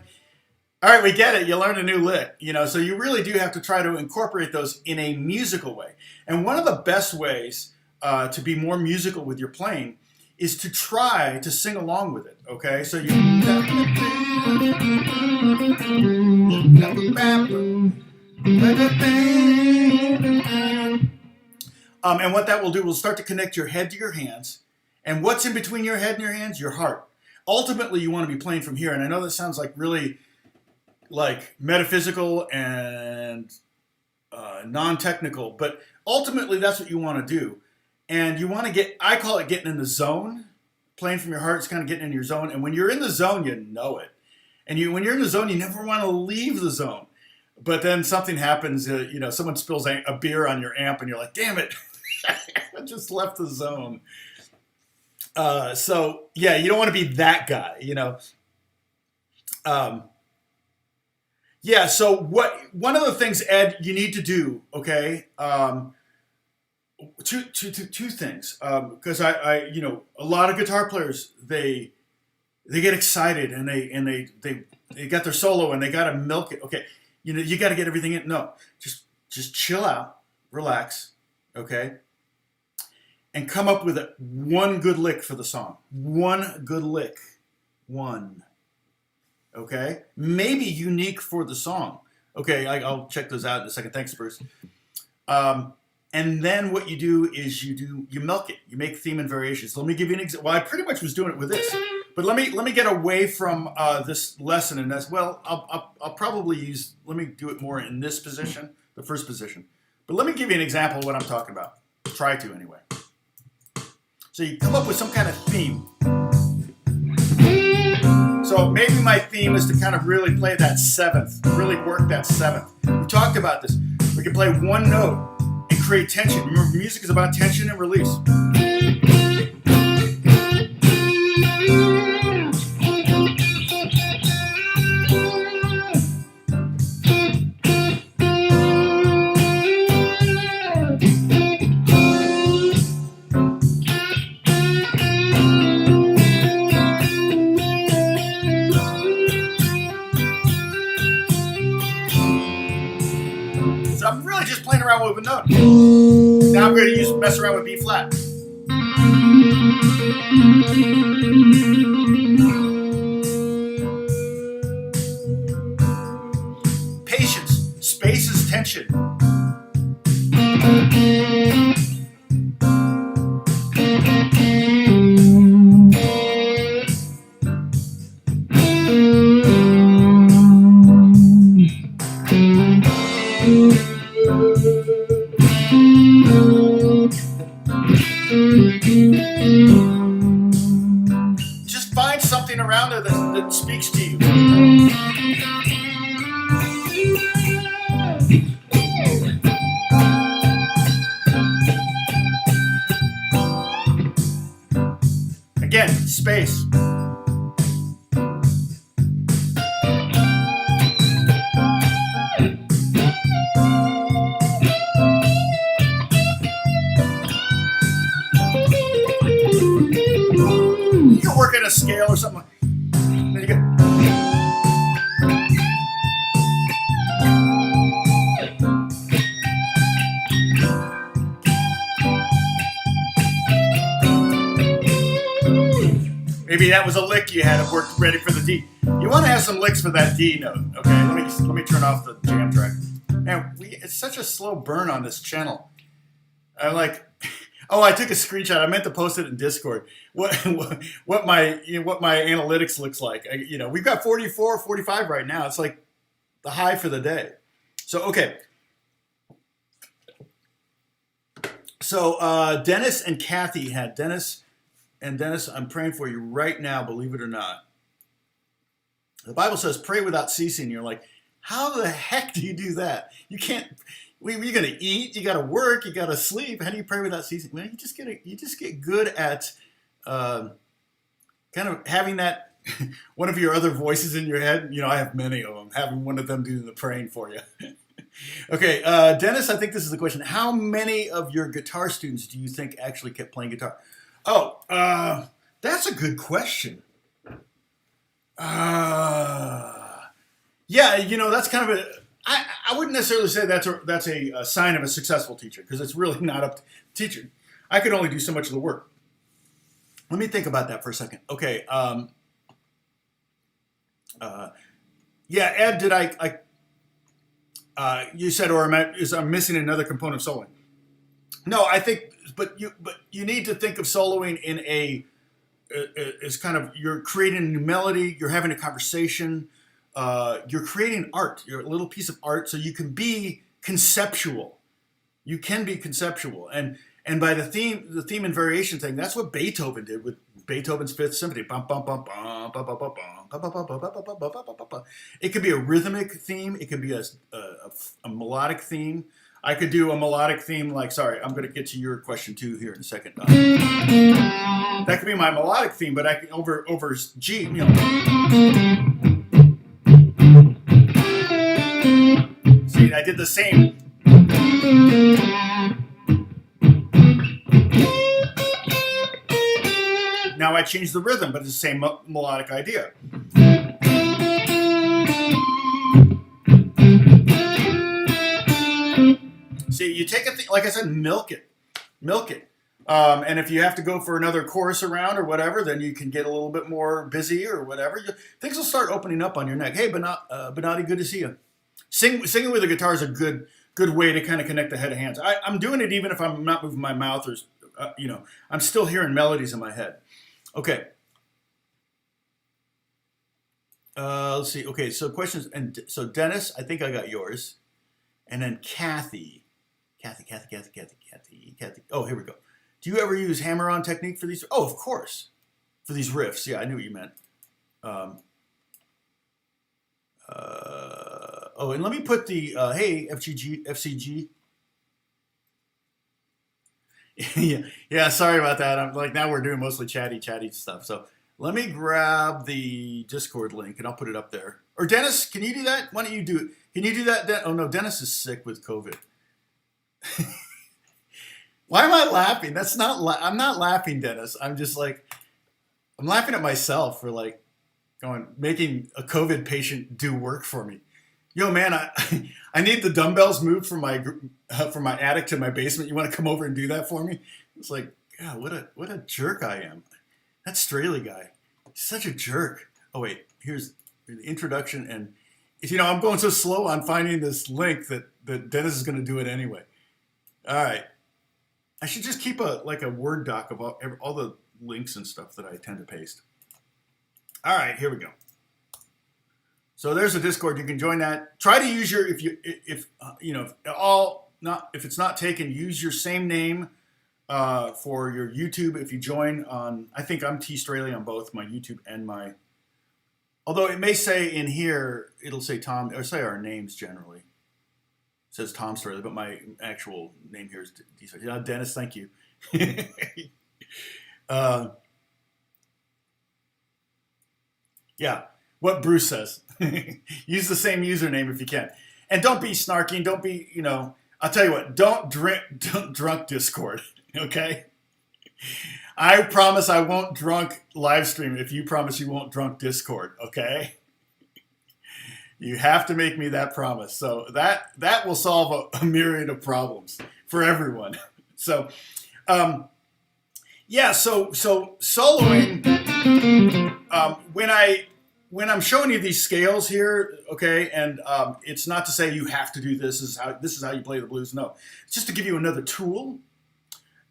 all right, we get it. You learn a new lick, so you really do have to try to incorporate those in a musical way. And one of the best ways to be more musical with your playing is to try to sing along with it, okay? So you... and what that will do will start to connect your head to your hands. And what's in between your head and your hands? Your heart. Ultimately, you want to be playing from here. And I know that sounds like really metaphysical and non-technical, but ultimately that's what you want to do. And you want to I call it getting in the zone. Playing from your heart is kind of getting in your zone. And when you're in the zone, you know it. And when you're in the zone, you never want to leave the zone. But then something happens, someone spills a beer on your amp and you're like, damn it, I just left the zone. So yeah, you don't want to be that guy, Yeah, so one of the things, Ed, you need to do, okay, two things, because I a lot of guitar players, they get excited and they got their solo and they got to milk it. Okay, you got to get everything in. No, just chill out, relax, okay, and come up with one good lick for the song. One good lick, one. Okay, maybe unique for the song. Okay, I'll check those out in a second. Thanks, Bruce. And then what you do is you milk it. You make theme and variations. Let me give you an example. Well, I pretty much was doing it with this, but let me get away from this lesson and this. Well, I'll probably let me do it more in this position, the first position. But let me give you an example of what I'm talking about. Try to anyway. So you come up with some kind of theme. So maybe my theme is to kind of really play that seventh, really work that seventh. We talked about this. We can play one note and create tension. Remember, music is about tension and release. I'm really just playing around with a note. Now I'm going to mess around with B flat. Patience. Space is tension. Just find something around there that speaks to you. Again, space. Work at a scale or something. Then you go. Maybe that was a lick you had worked ready for the D. You want to have some licks for that D note. Okay, let me turn off the jam track. Man, it's such a slow burn on this channel. Oh, I took a screenshot. I meant to post it in Discord. What my analytics looks like. We've got 44, 45 right now. It's like the high for the day. So okay. So Dennis and Kathy had Dennis, I'm praying for you right now, believe it or not. The Bible says pray without ceasing. You're like, how the heck do you do that? You can't. You're going to eat, you got to work, you got to sleep. How do you pray without ceasing? Well, you just get good at kind of having that one of your other voices in your head. I have many of them. Having one of them do the praying for you. Okay, Dennis, I think this is the question. How many of your guitar students do you think actually kept playing guitar? Oh, that's a good question. Yeah, that's kind of a. I wouldn't necessarily say that's a sign of a successful teacher because it's really not up to the teacher. I could only do so much of the work. Let me think about that for a second. Okay. Uh, yeah, Ed, did you said, or I'm missing another component of soloing? No, I think, but you need to think of soloing in as kind of you're creating a new melody, you're having a conversation, you're creating art, you're a little piece of art, so you can be conceptual. You can be conceptual, and by the theme and variation thing, that's what Beethoven did with Beethoven's Fifth Symphony. Bum, bum, bum, bum, bum, bum, bum, bum, bum, bum, bum, bum, bum, bum, bum, bum, bum. It could be a rhythmic theme. It could be a melodic theme. I could do a melodic theme like, sorry, I'm going to get to your question too here in a second. That could be my melodic theme, but I can over G, See, I did the same. Now I changed the rhythm, but it's the same melodic idea. See, you take it, like I said, milk it. And if you have to go for another chorus around or whatever, then you can get a little bit more busy or whatever. Things will start opening up on your neck. Hey, Benatti, good to see you. Singing with the guitar is a good way to kind of connect the head and hands. I'm doing it even if I'm not moving my mouth or, I'm still hearing melodies in my head. Okay. Let's see. Okay, so questions. And so Dennis, I think I got yours. And then Kathy. Oh, here we go. Do you ever use hammer-on technique for these? Oh, of course. For these riffs. Yeah, I knew what you meant. And let me put the, hey, FCG. yeah, sorry about that. I'm like, now we're doing mostly chatty stuff. So let me grab the Discord link and I'll put it up there. Or Dennis, can you do that? Why don't you do it? Can you do that? Oh no, Dennis is sick with COVID. Why am I laughing? I'm not laughing, Dennis. I'm just like, I'm laughing at myself for like making a COVID patient do work for me. Yo, man, I need the dumbbells moved from my attic to my basement. You want to come over and do that for me? It's like, God, what a jerk I am. That Strahle guy, such a jerk. Oh wait, here's the introduction, and I'm going so slow on finding this link that Dennis is going to do it anyway. All right, I should just keep a Word doc of all the links and stuff that I tend to paste. All right, here we go. So there's a Discord. You can join that. Try to use your if it's not taken, use your same name for your YouTube. If you join on, I think I'm T Strahle on both my YouTube and my. Although it may say in here, it'll say Tom or say our names generally. It says Tom Strahle, but my actual name here is T Strahle. Yeah, Dennis, thank you. Yeah. What Bruce says. Use the same username if you can. And don't be snarky. Don't be, I'll tell you what, don't drunk Discord, okay? I promise I won't drunk live stream if you promise you won't drunk Discord, okay? You have to make me that promise. So that will solve a myriad of problems for everyone. So, so soloing, when I'm showing you these scales here, okay, and it's not to say you have to do this. This is how you play the blues. No, it's just to give you another tool.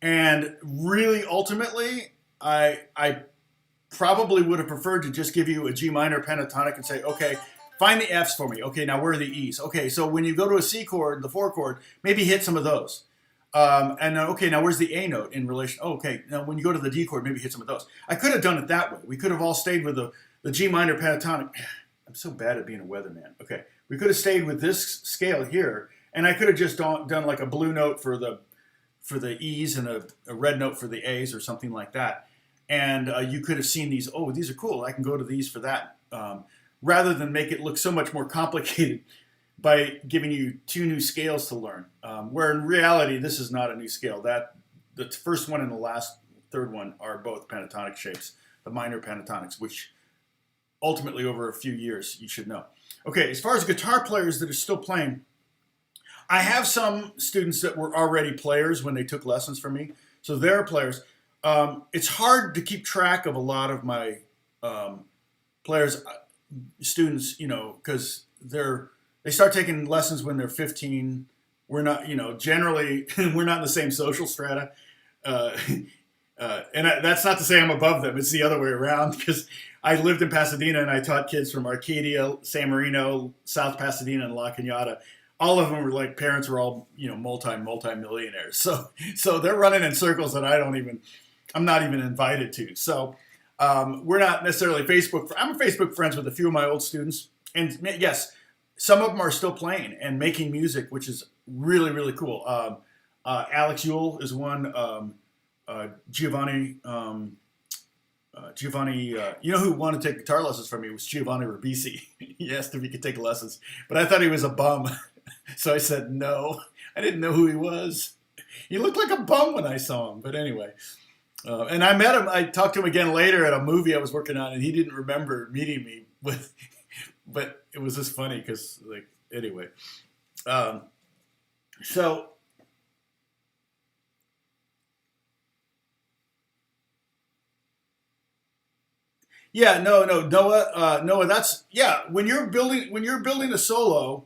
And really, ultimately, I probably would have preferred to just give you a G minor pentatonic and say, okay, find the Fs for me. Okay, now where are the E's? Okay, so when you go to a C chord, the 4 chord, maybe hit some of those. Okay, now where's the A note in relation? Oh, okay, now when you go to the D chord, maybe hit some of those. I could have done it that way. We could have all stayed with the G minor pentatonic. I'm so bad at being a weatherman. Okay, we could have stayed with this scale here, and I could have just done like a blue note for the E's and a red note for the A's or something like that. And you could have seen these, oh, these are cool. I can go to these for that. Rather than make it look so much more complicated by giving you 2 new scales to learn. Where in reality, this is not a new scale. The first one and the last third one are both pentatonic shapes, the minor pentatonics, which ultimately over a few years, you should know. Okay, as far as guitar players that are still playing, I have some students that were already players when they took lessons from me, so they're players. It's hard to keep track of a lot of my players, students, because they start taking lessons when they're 15. We're not, generally we're not in the same social strata, that's not to say I'm above them. It's the other way around because I lived in Pasadena and I taught kids from Arcadia, San Marino, South Pasadena, and La Cañada. All of them were like parents were all multi-millionaires. So they're running in circles that I'm not even invited to. So we're not necessarily Facebook. I'm Facebook friends with a few of my old students, and yes, some of them are still playing and making music, which is really, really cool. Alex Yule is one. Giovanni, who wanted to take guitar lessons from me was Giovanni Ribisi. He asked if he could take lessons, but I thought he was a bum. So I said no. I didn't know who he was. He looked like a bum when I saw him, but anyway. And I met him. I talked to him again later at a movie I was working on, and he didn't remember meeting me. But it was just funny because, anyway. So yeah, no, Noah. That's When you're building a solo,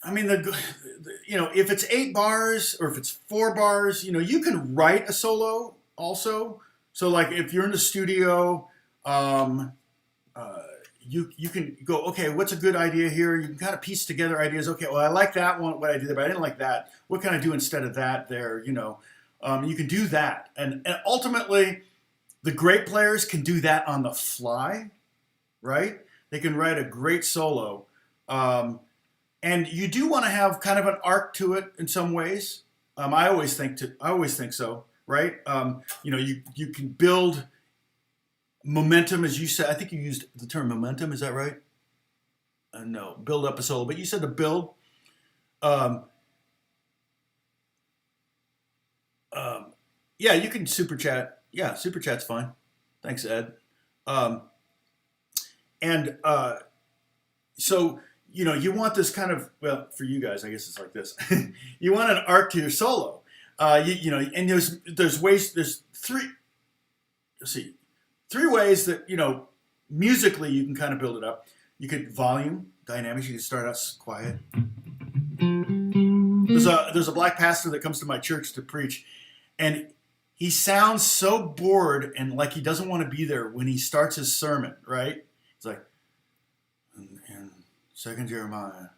I mean, if it's 8 bars or if it's 4 bars, you can write a solo also. So like if you're in the studio, you can go, okay, what's a good idea here? You can kind of piece together ideas. Okay, well, I like that one, what I did there, but I didn't like that. What can I do instead of that there? You can do that. And ultimately, the great players can do that on the fly, right? They can write a great solo. And you do want to have kind of an arc to it in some ways. I always think so, right? You can build momentum, as you said. I think you used the term momentum. Is that right? No, build up a solo. But you said to build. You can super chat. Yeah, super chat's fine. Thanks, Ed. So you want this kind of, well, for you guys, I guess it's like this. You want an arc to your solo. And there's ways. There's three ways that musically you can kind of build it up. You could volume dynamics. You can start out quiet. There's a black pastor that comes to my church to preach, and he sounds so bored and like he doesn't want to be there when he starts his sermon. Right? It's like, in 2 Jeremiah,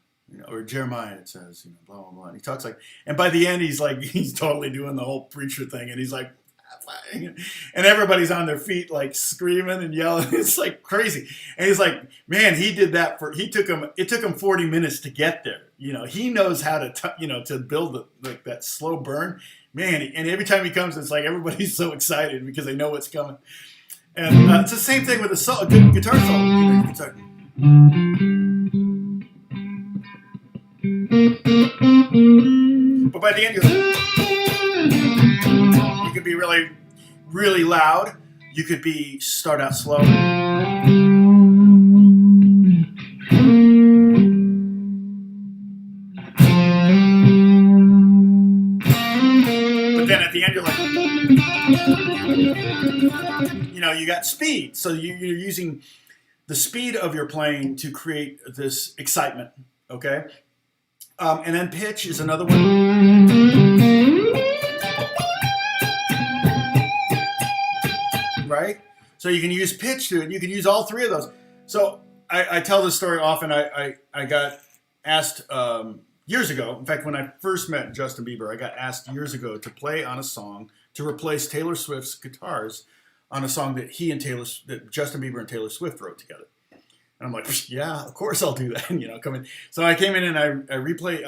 or Jeremiah, it says, blah blah blah. And he talks like, and by the end he's totally doing the whole preacher thing, and he's like, and everybody's on their feet like screaming and yelling. It's like crazy. And he's like, man, he did that it took him 40 minutes to get there. He knows how to to build that slow burn, man. And every time he comes, it's like everybody's so excited because they know what's coming. And it's the same thing with a good guitar solo. But by the end, you could be really, really loud. You could start out slow. But then at the end, you're like, you got speed. So you're using the speed of your playing to create this excitement. Okay. And then pitch is another one. Right? So you can use pitch to it. You can use all 3 of those. So I tell this story often. I got asked years ago. In fact, when I first met Justin Bieber, I got asked years ago to play on a song to replace Taylor Swift's guitars on a song that that Justin Bieber and Taylor Swift wrote together. And I'm like, yeah, of course I'll do that. Come in. So I came in and I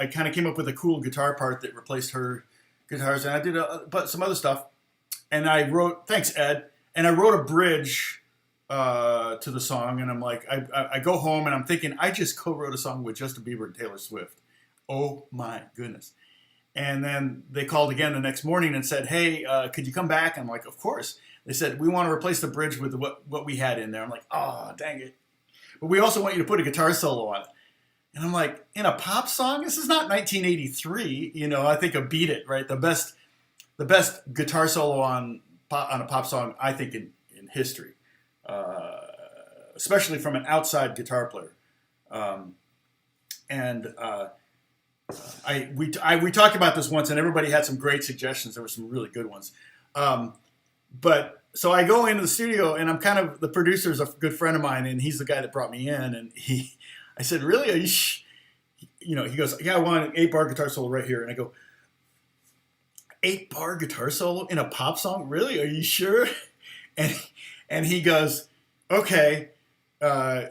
kind of came up with a cool guitar part that replaced her guitars, and I did some other stuff. And I wrote, thanks Ed, and I wrote a bridge to the song. And I'm like, I go home and I'm thinking, I just co-wrote a song with Justin Bieber and Taylor Swift. Oh my goodness! And then they called again the next morning and said, hey, could you come back? And I'm like, of course. They said, we want to replace the bridge with what we had in there. I'm like, oh, dang it. But we also want you to put a guitar solo on it. And I'm like, in a pop song? This is not 1983. I think of Beat It, right? The best guitar solo on a pop song, I think, in history. Especially from an outside guitar player. We talked about this once, and everybody had some great suggestions. There were some really good ones. But so I go into the studio, and I'm kind of, the producer's a good friend of mine, and he's the guy that brought me in. And I said, really? Are you, he goes, yeah, I want an 8-bar guitar solo right here. And I go, 8-bar guitar solo in a pop song? Really? Are you sure? And he goes, okay.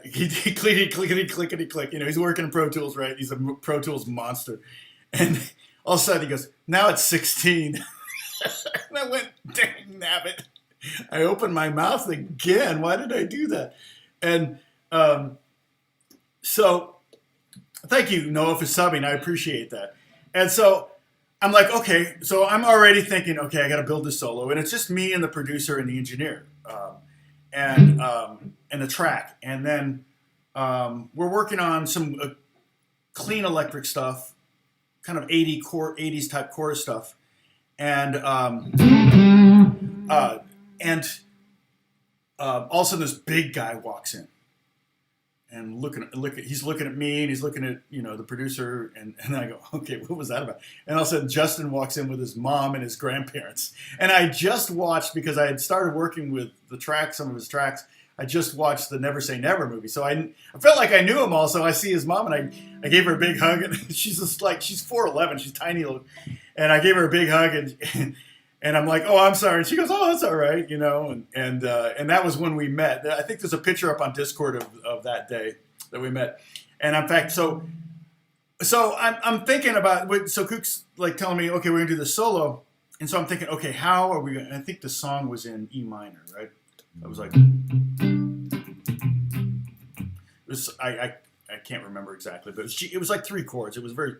He clickety click. He's working in Pro Tools, right? He's a Pro Tools monster. And all of a sudden he goes, now it's 16. And I went, dang nabbit. I opened my mouth again. Why did I do that? And so thank you, Noah, for subbing. I appreciate that. And so I'm like, okay. So I'm already thinking, okay, I got to build this solo. And it's just me and the producer and the engineer. And the track. And then we're working on some clean electric stuff, kind of 80s type chorus stuff. And all of a sudden this big guy walks in and he's looking at me and he's looking at, the producer, and I go, okay, what was that about? And all of a sudden Justin walks in with his mom and his grandparents. And I just watched, because I had started working with some of his tracks, I just watched the Never Say Never movie. So I felt like I knew him all. So I see his mom, and I gave her a big hug, and she's just like, she's 4'11", she's tiny little, and I gave her a big hug, and I'm like, oh, I'm sorry. And she goes, oh, that's all right, and that was when we met. I think there's a picture up on Discord of that day that we met. And in fact, so I'm thinking about, so Cook's like telling me, okay, we're gonna do the solo. And so I'm thinking, okay, how are we gonna, I think the song was in E minor, right? I was like, I can't remember exactly, but it was like 3 chords. It was a very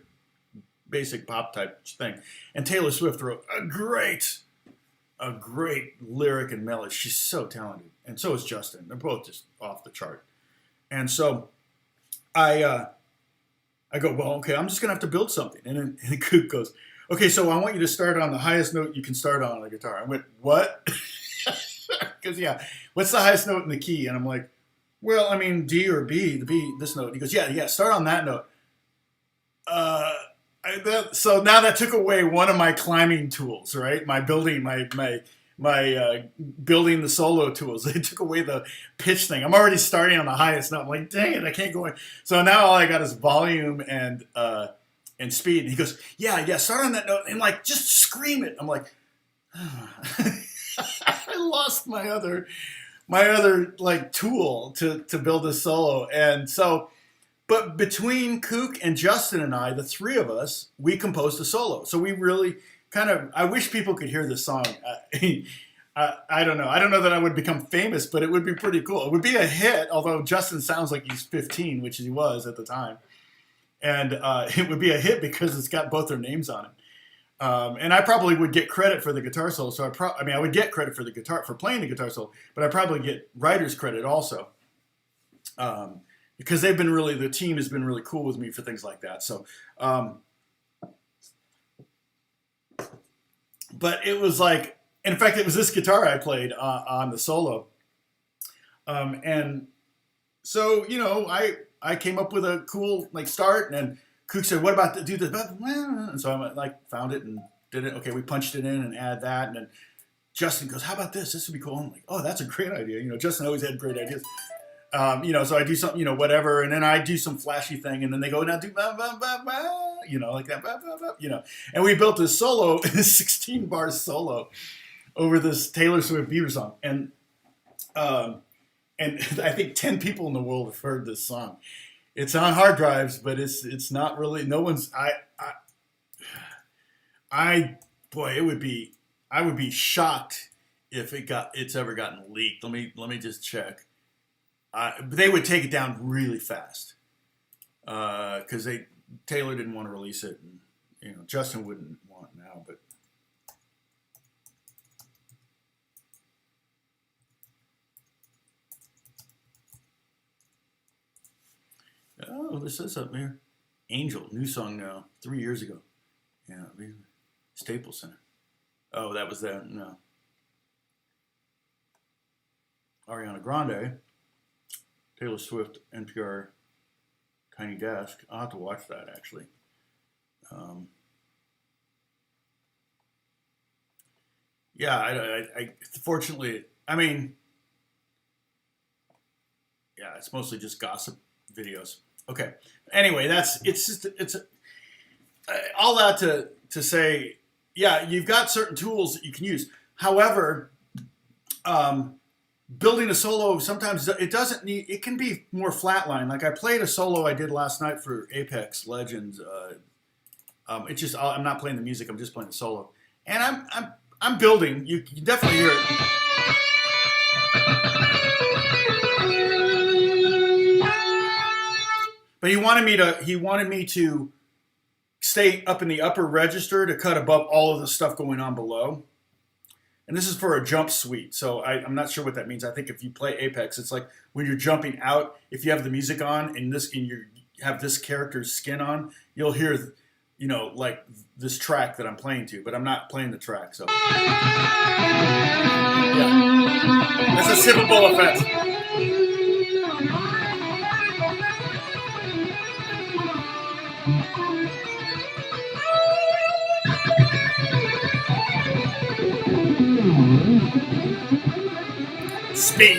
basic pop type thing. And Taylor Swift wrote a great lyric and melody. She's so talented, and so is Justin. They're both just off the chart. And so I go, well, okay, I'm just gonna have to build something. And then Cook goes, okay, so I want you to start on the highest note you can start on the guitar. I went, what? Because what's the highest note in the key? And I'm like, well, I mean, D or B, this note. And he goes, yeah, start on that note. So now that took away one of my climbing tools, right? My building the solo tools. They took away the pitch thing. I'm already starting on the highest note. I'm like, dang it, I can't go in. So now all I got is volume and speed. And he goes, yeah, start on that note and like just scream it. I'm like, I lost my other like tool to build a solo. And so, but between Kook and Justin and I, the 3 of us, we composed a solo. So we really I wish people could hear this song. I don't know. I don't know that I would become famous, but it would be pretty cool. It would be a hit, although Justin sounds like he's 15, which he was at the time. And it would be a hit because it's got both their names on it. And I probably would get credit for the guitar solo. So I would get credit for for playing the guitar solo, but I probably get writer's credit also. Because the team has been really cool with me for things like that. So, but it was like, in fact, it was this guitar I played on the solo. And so, I came up with a cool start, and Cook said, what about do this? And so I found it and did it. Okay, we punched it in and add that. And then Justin goes, how about this? This would be cool. I'm like, oh, that's a great idea. Justin always had great ideas. So I do something, whatever. And then I do some flashy thing. And then they go, now do bah, bah, bah, bah, like that, bah, bah, bah, And we built this solo, a 16-bar solo over this Taylor Swift Bieber song. And I think 10 people in the world have heard this song. It's on hard drives, but it's not really. No one's. I would be shocked if it's ever gotten leaked. Let me just check. They would take it down really fast because Taylor didn't want to release it. And, Justin wouldn't want now, but oh, this is up there. Angel, new song now, 3 years ago. Yeah, Staples Center. Oh, that was that. No. Ariana Grande, Taylor Swift, NPR, Tiny Desk. I'll have to watch that actually. Yeah, I fortunately, I mean, yeah, it's mostly just gossip videos. Okay. Anyway, it's all that to say, yeah, you've got certain tools that you can use. However, building a solo sometimes it can be more flatline. Like I played a solo I did last night for Apex Legends. I'm not playing the music. I'm just playing the solo, and I'm building. You can definitely hear it. But he wanted me to stay up in the upper register to cut above all of the stuff going on below. And this is for a jump suite, so I'm not sure what that means. I think if you play Apex, it's like when you're jumping out, if you have the music on and you have this character's skin on, you'll hear, like this track that I'm playing to, but I'm not playing the track, so. Yeah. That's a sippable effect. Speed.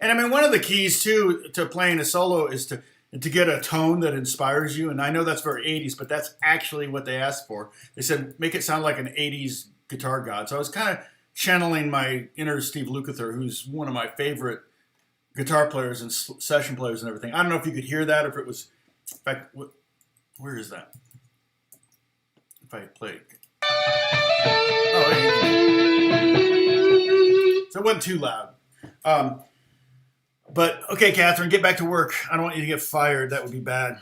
And I mean, one of the keys too to playing a solo is to get a tone that inspires you. And I know that's very 80s, but that's actually what they asked for. They said make it sound like an 80s guitar god. So I was kind of channeling my inner Steve Lukather, who's one of my favorite guitar players and session players and everything. I don't know if you could hear that, or if it was, in fact, where is that? If I play. Oh, so it wasn't too loud. But okay, Catherine, get back to work. I don't want you to get fired. That would be bad.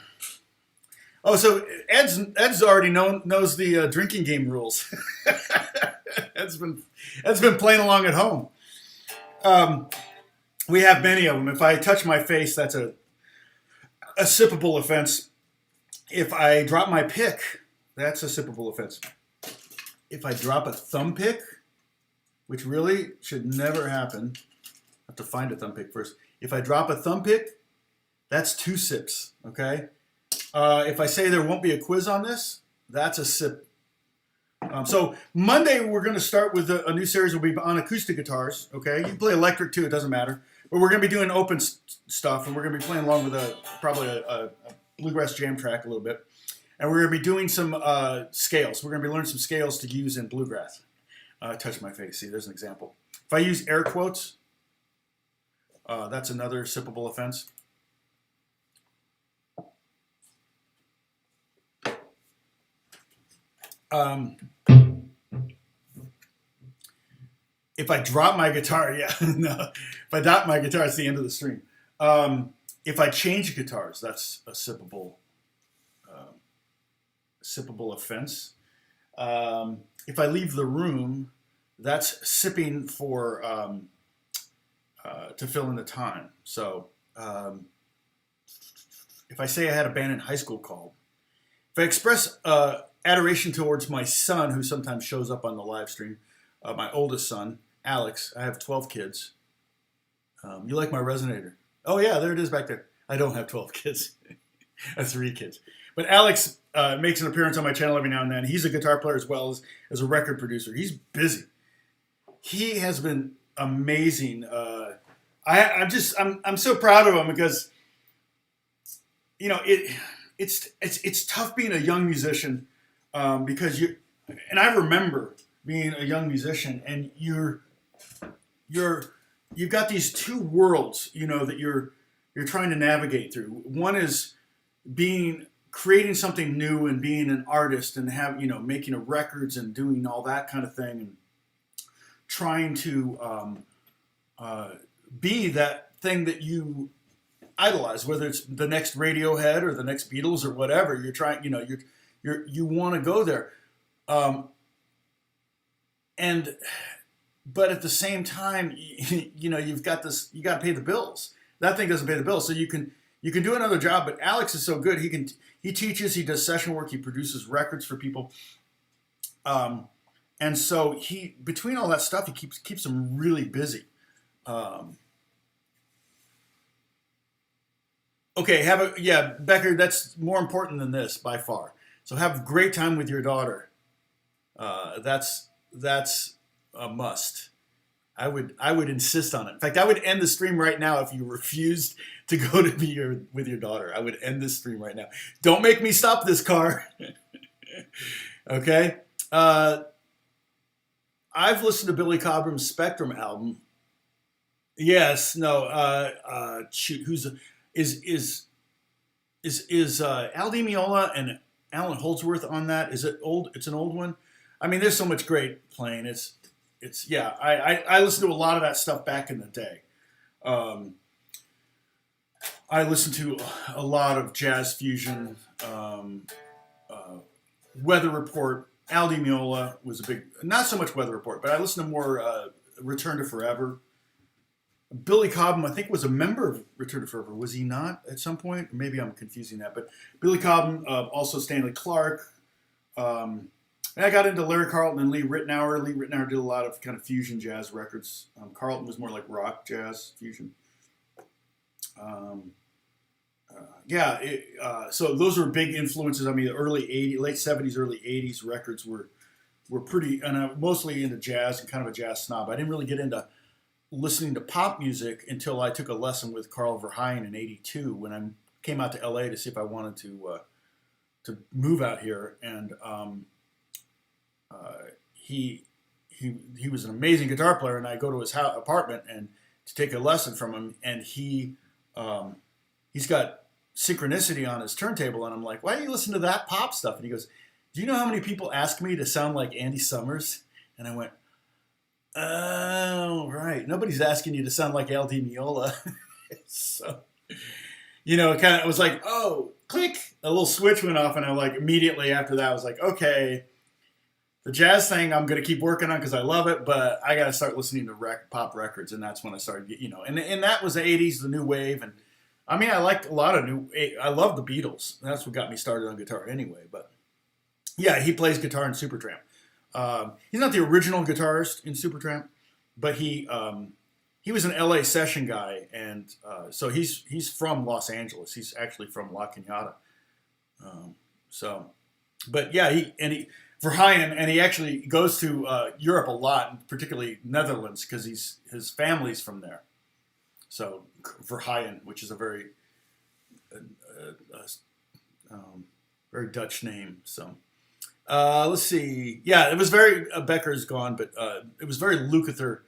Oh, so Ed's already knows the drinking game rules. Ed's been playing along at home. We have many of them. If I touch my face, that's a sippable offense. If I drop my pick, that's a sippable offense. If I drop a thumb pick, which really should never happen, I have to find a thumb pick first. If I drop a thumb pick, that's 2 sips, okay? If I say there won't be a quiz on this, that's a sip. So Monday we're going to start with a new series. We'll be on acoustic guitars, okay? You can play electric too, it doesn't matter. But we're going to be doing open stuff, and we're going to be playing along with probably a bluegrass jam track a little bit. And we're going to be doing some scales. We're going to be learning some scales to use in bluegrass. Touch my face. See, there's an example. If I use air quotes, that's another sippable offense. If I drop my guitar, yeah, no. If I drop my guitar, it's the end of the stream. If I change guitars, that's a sippable offense. If I leave the room, that's sipping for to fill in the time. So if I say I had a band in high school called, if I express adoration towards my son, who sometimes shows up on the live stream, my oldest son, Alex. I have 12 kids. You like my resonator? Oh yeah, there it is back there. I don't have 12 kids. I have 3 kids. But Alex makes an appearance on my channel every now and then. He's a guitar player as well as a record producer. He's busy. He has been amazing. I'm so proud of him because, it's tough being a young musician because and I remember being a young musician, and you've got these 2 worlds, that you're trying to navigate through. One is creating something new and being an artist and making records and doing all that kind of thing, and trying to be that thing that you idolize, whether it's the next Radiohead or the next Beatles or whatever. You're trying, you want to go there, and but at the same time, you've got this. You got to pay the bills. That thing doesn't pay the bills, so you can do another job. But Alex is so good. He teaches. He does session work. He produces records for people. And so between all that stuff, he keeps them really busy. Okay, Becker, that's more important than this by far. So have a great time with your daughter. That's a must. I would insist on it. In fact, I would end the stream right now if you refused to go to be with your daughter. I would end this stream right now. Don't make me stop this car. Okay. I've listened to Billy Cobham's Spectrum album. Yes. No. Shoot. Is Al Di Meola and Alan Holdsworth on that? Is it old? It's an old one. I mean, there's so much great playing. I listened to a lot of that stuff back in the day. I listened to a lot of jazz fusion, Weather Report. Al Di Meola was a big, not so much Weather Report, but I listened to more Return to Forever. Billy Cobham, I think, was a member of Return to Forever. Was he not at some point? Maybe I'm confusing that. But Billy Cobham, also Stanley Clarke. And I got into Larry Carlton and Lee Ritenour. Lee Ritenour did a lot of kind of fusion jazz records. Carlton was more like rock jazz fusion. So those were big influences. I mean, the late 70s, early 80s records were pretty, and I'm mostly into jazz and kind of a jazz snob. I didn't really get into listening to pop music until I took a lesson with Carl Verheyen in '82 when I came out to LA to see if I wanted to move out here. And he was an amazing guitar player, and I go to his apartment and to take a lesson from him, and he's got Synchronicity on his turntable, and I'm like, why do you listen to that pop stuff? And he goes, do you know how many people ask me to sound like Andy Summers? And I went, oh, right. Nobody's asking you to sound like Al Di Meola. So, it was like, oh, click, a little switch went off, and I immediately after that I was like, okay, the jazz thing I'm going to keep working on because I love it, but I got to start listening to pop records, and that's when I started, and that was the 80s, the new wave, and I mean, I liked a lot of I love the Beatles. That's what got me started on guitar anyway. But yeah, he plays guitar in Supertramp. He's not the original guitarist in Supertramp, but he was an LA session guy, and so he's from Los Angeles. He's actually from La Cañada. But yeah, Verheyen, and he actually goes to Europe a lot, particularly Netherlands, because his family's from there. So Verheyen, which is a very very Dutch name. So let's see. Yeah, it was very Becker's gone, but it was very Lukather.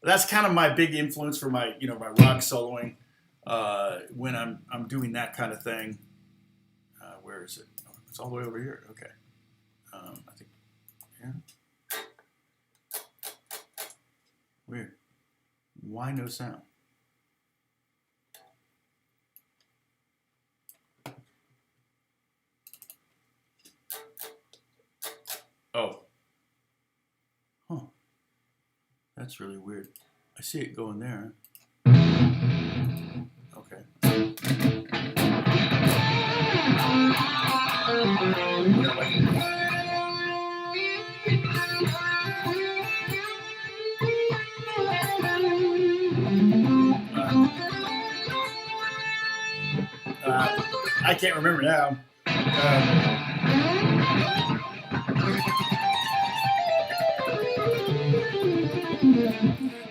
That's kind of my big influence for my my rock soloing when I'm doing that kind of thing. Where is it? Oh, it's all the way over here. Okay. I think. Yeah. Weird. Why no sound? Oh. Huh. That's really weird. I see it going there. Okay. I can't remember now.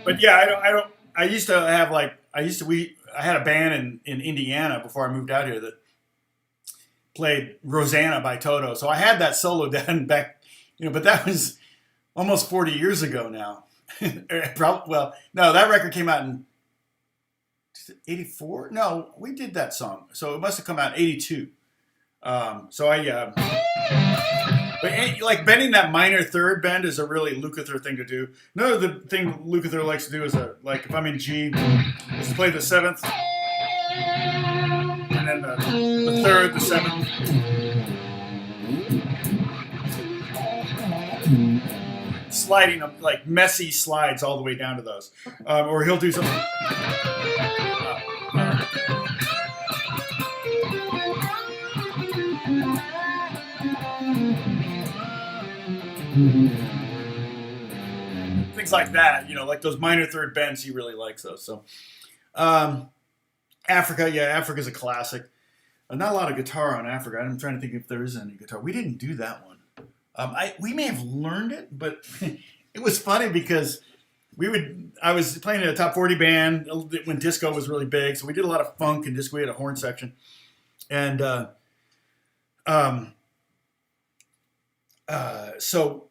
But yeah, I don't. I used to have I had a band in Indiana before I moved out here that played Rosanna by Toto. So I had that solo down back, but that was almost 40 years ago now. Well, no, that record came out in 84. No, we did that song, so it must have come out in 82. So I. But like bending that minor third bend is a really Lukather thing to do. Another thing Lukather likes to do is like if I'm in G, is to play the seventh, and then the third, the seventh. Sliding them like messy slides all the way down to those, or he'll do something. Things like that, like those minor third bends, he really likes those. So, Africa, yeah, Africa's a classic. Not a lot of guitar on Africa. I'm trying to think if there is any guitar. We didn't do that one. We may have learned it, but it was funny because I was playing in a top 40 band when disco was really big, so we did a lot of funk and disco. We had a horn section, and so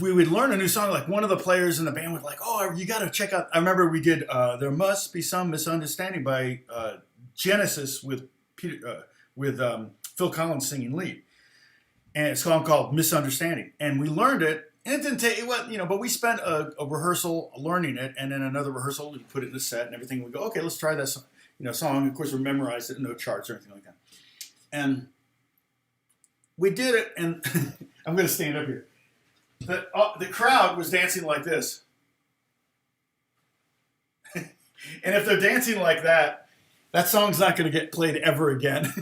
we would learn a new song. Like one of the players in the band was like, "Oh, you got to check out." I remember we did "There Must Be Some Misunderstanding" by Genesis with Phil Collins singing lead. And it's a song called "Misunderstanding," and we learned it. And it didn't take it, but we spent a rehearsal learning it, and then another rehearsal. We put it in the set and everything. We go, okay, let's try that song. Of course, we memorized it, no charts or anything like that. And we did it, and I'm going to stand up here. The crowd was dancing like this, and if they're dancing like that, that song's not going to get played ever again.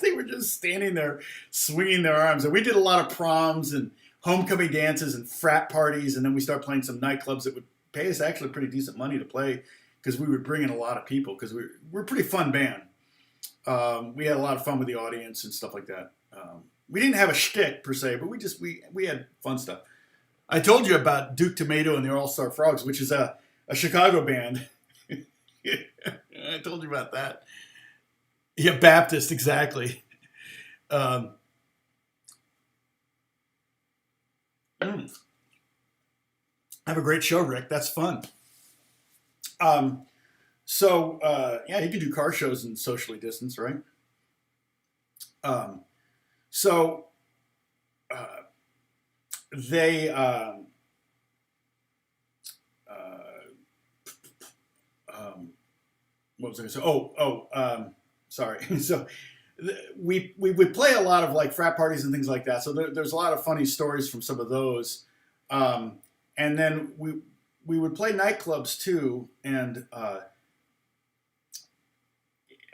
They were just standing there swinging their arms. And we did a lot of proms and homecoming dances and frat parties. And then we started playing some nightclubs that would pay us actually pretty decent money to play because we would bring in a lot of people because we're a pretty fun band. We had a lot of fun with the audience and stuff like that. We didn't have a shtick per se, but we had fun stuff. I told you about Duke Tomato and the All-Star Frogs, which is a Chicago band. I told you about that. Yeah, Baptist, exactly. Have a great show, Rick. That's fun. Yeah, you can do car shows and socially distance, right? They what was I going to say? Sorry. So we would play a lot of like frat parties and things like that. So there's a lot of funny stories from some of those. And then we would play nightclubs too. And I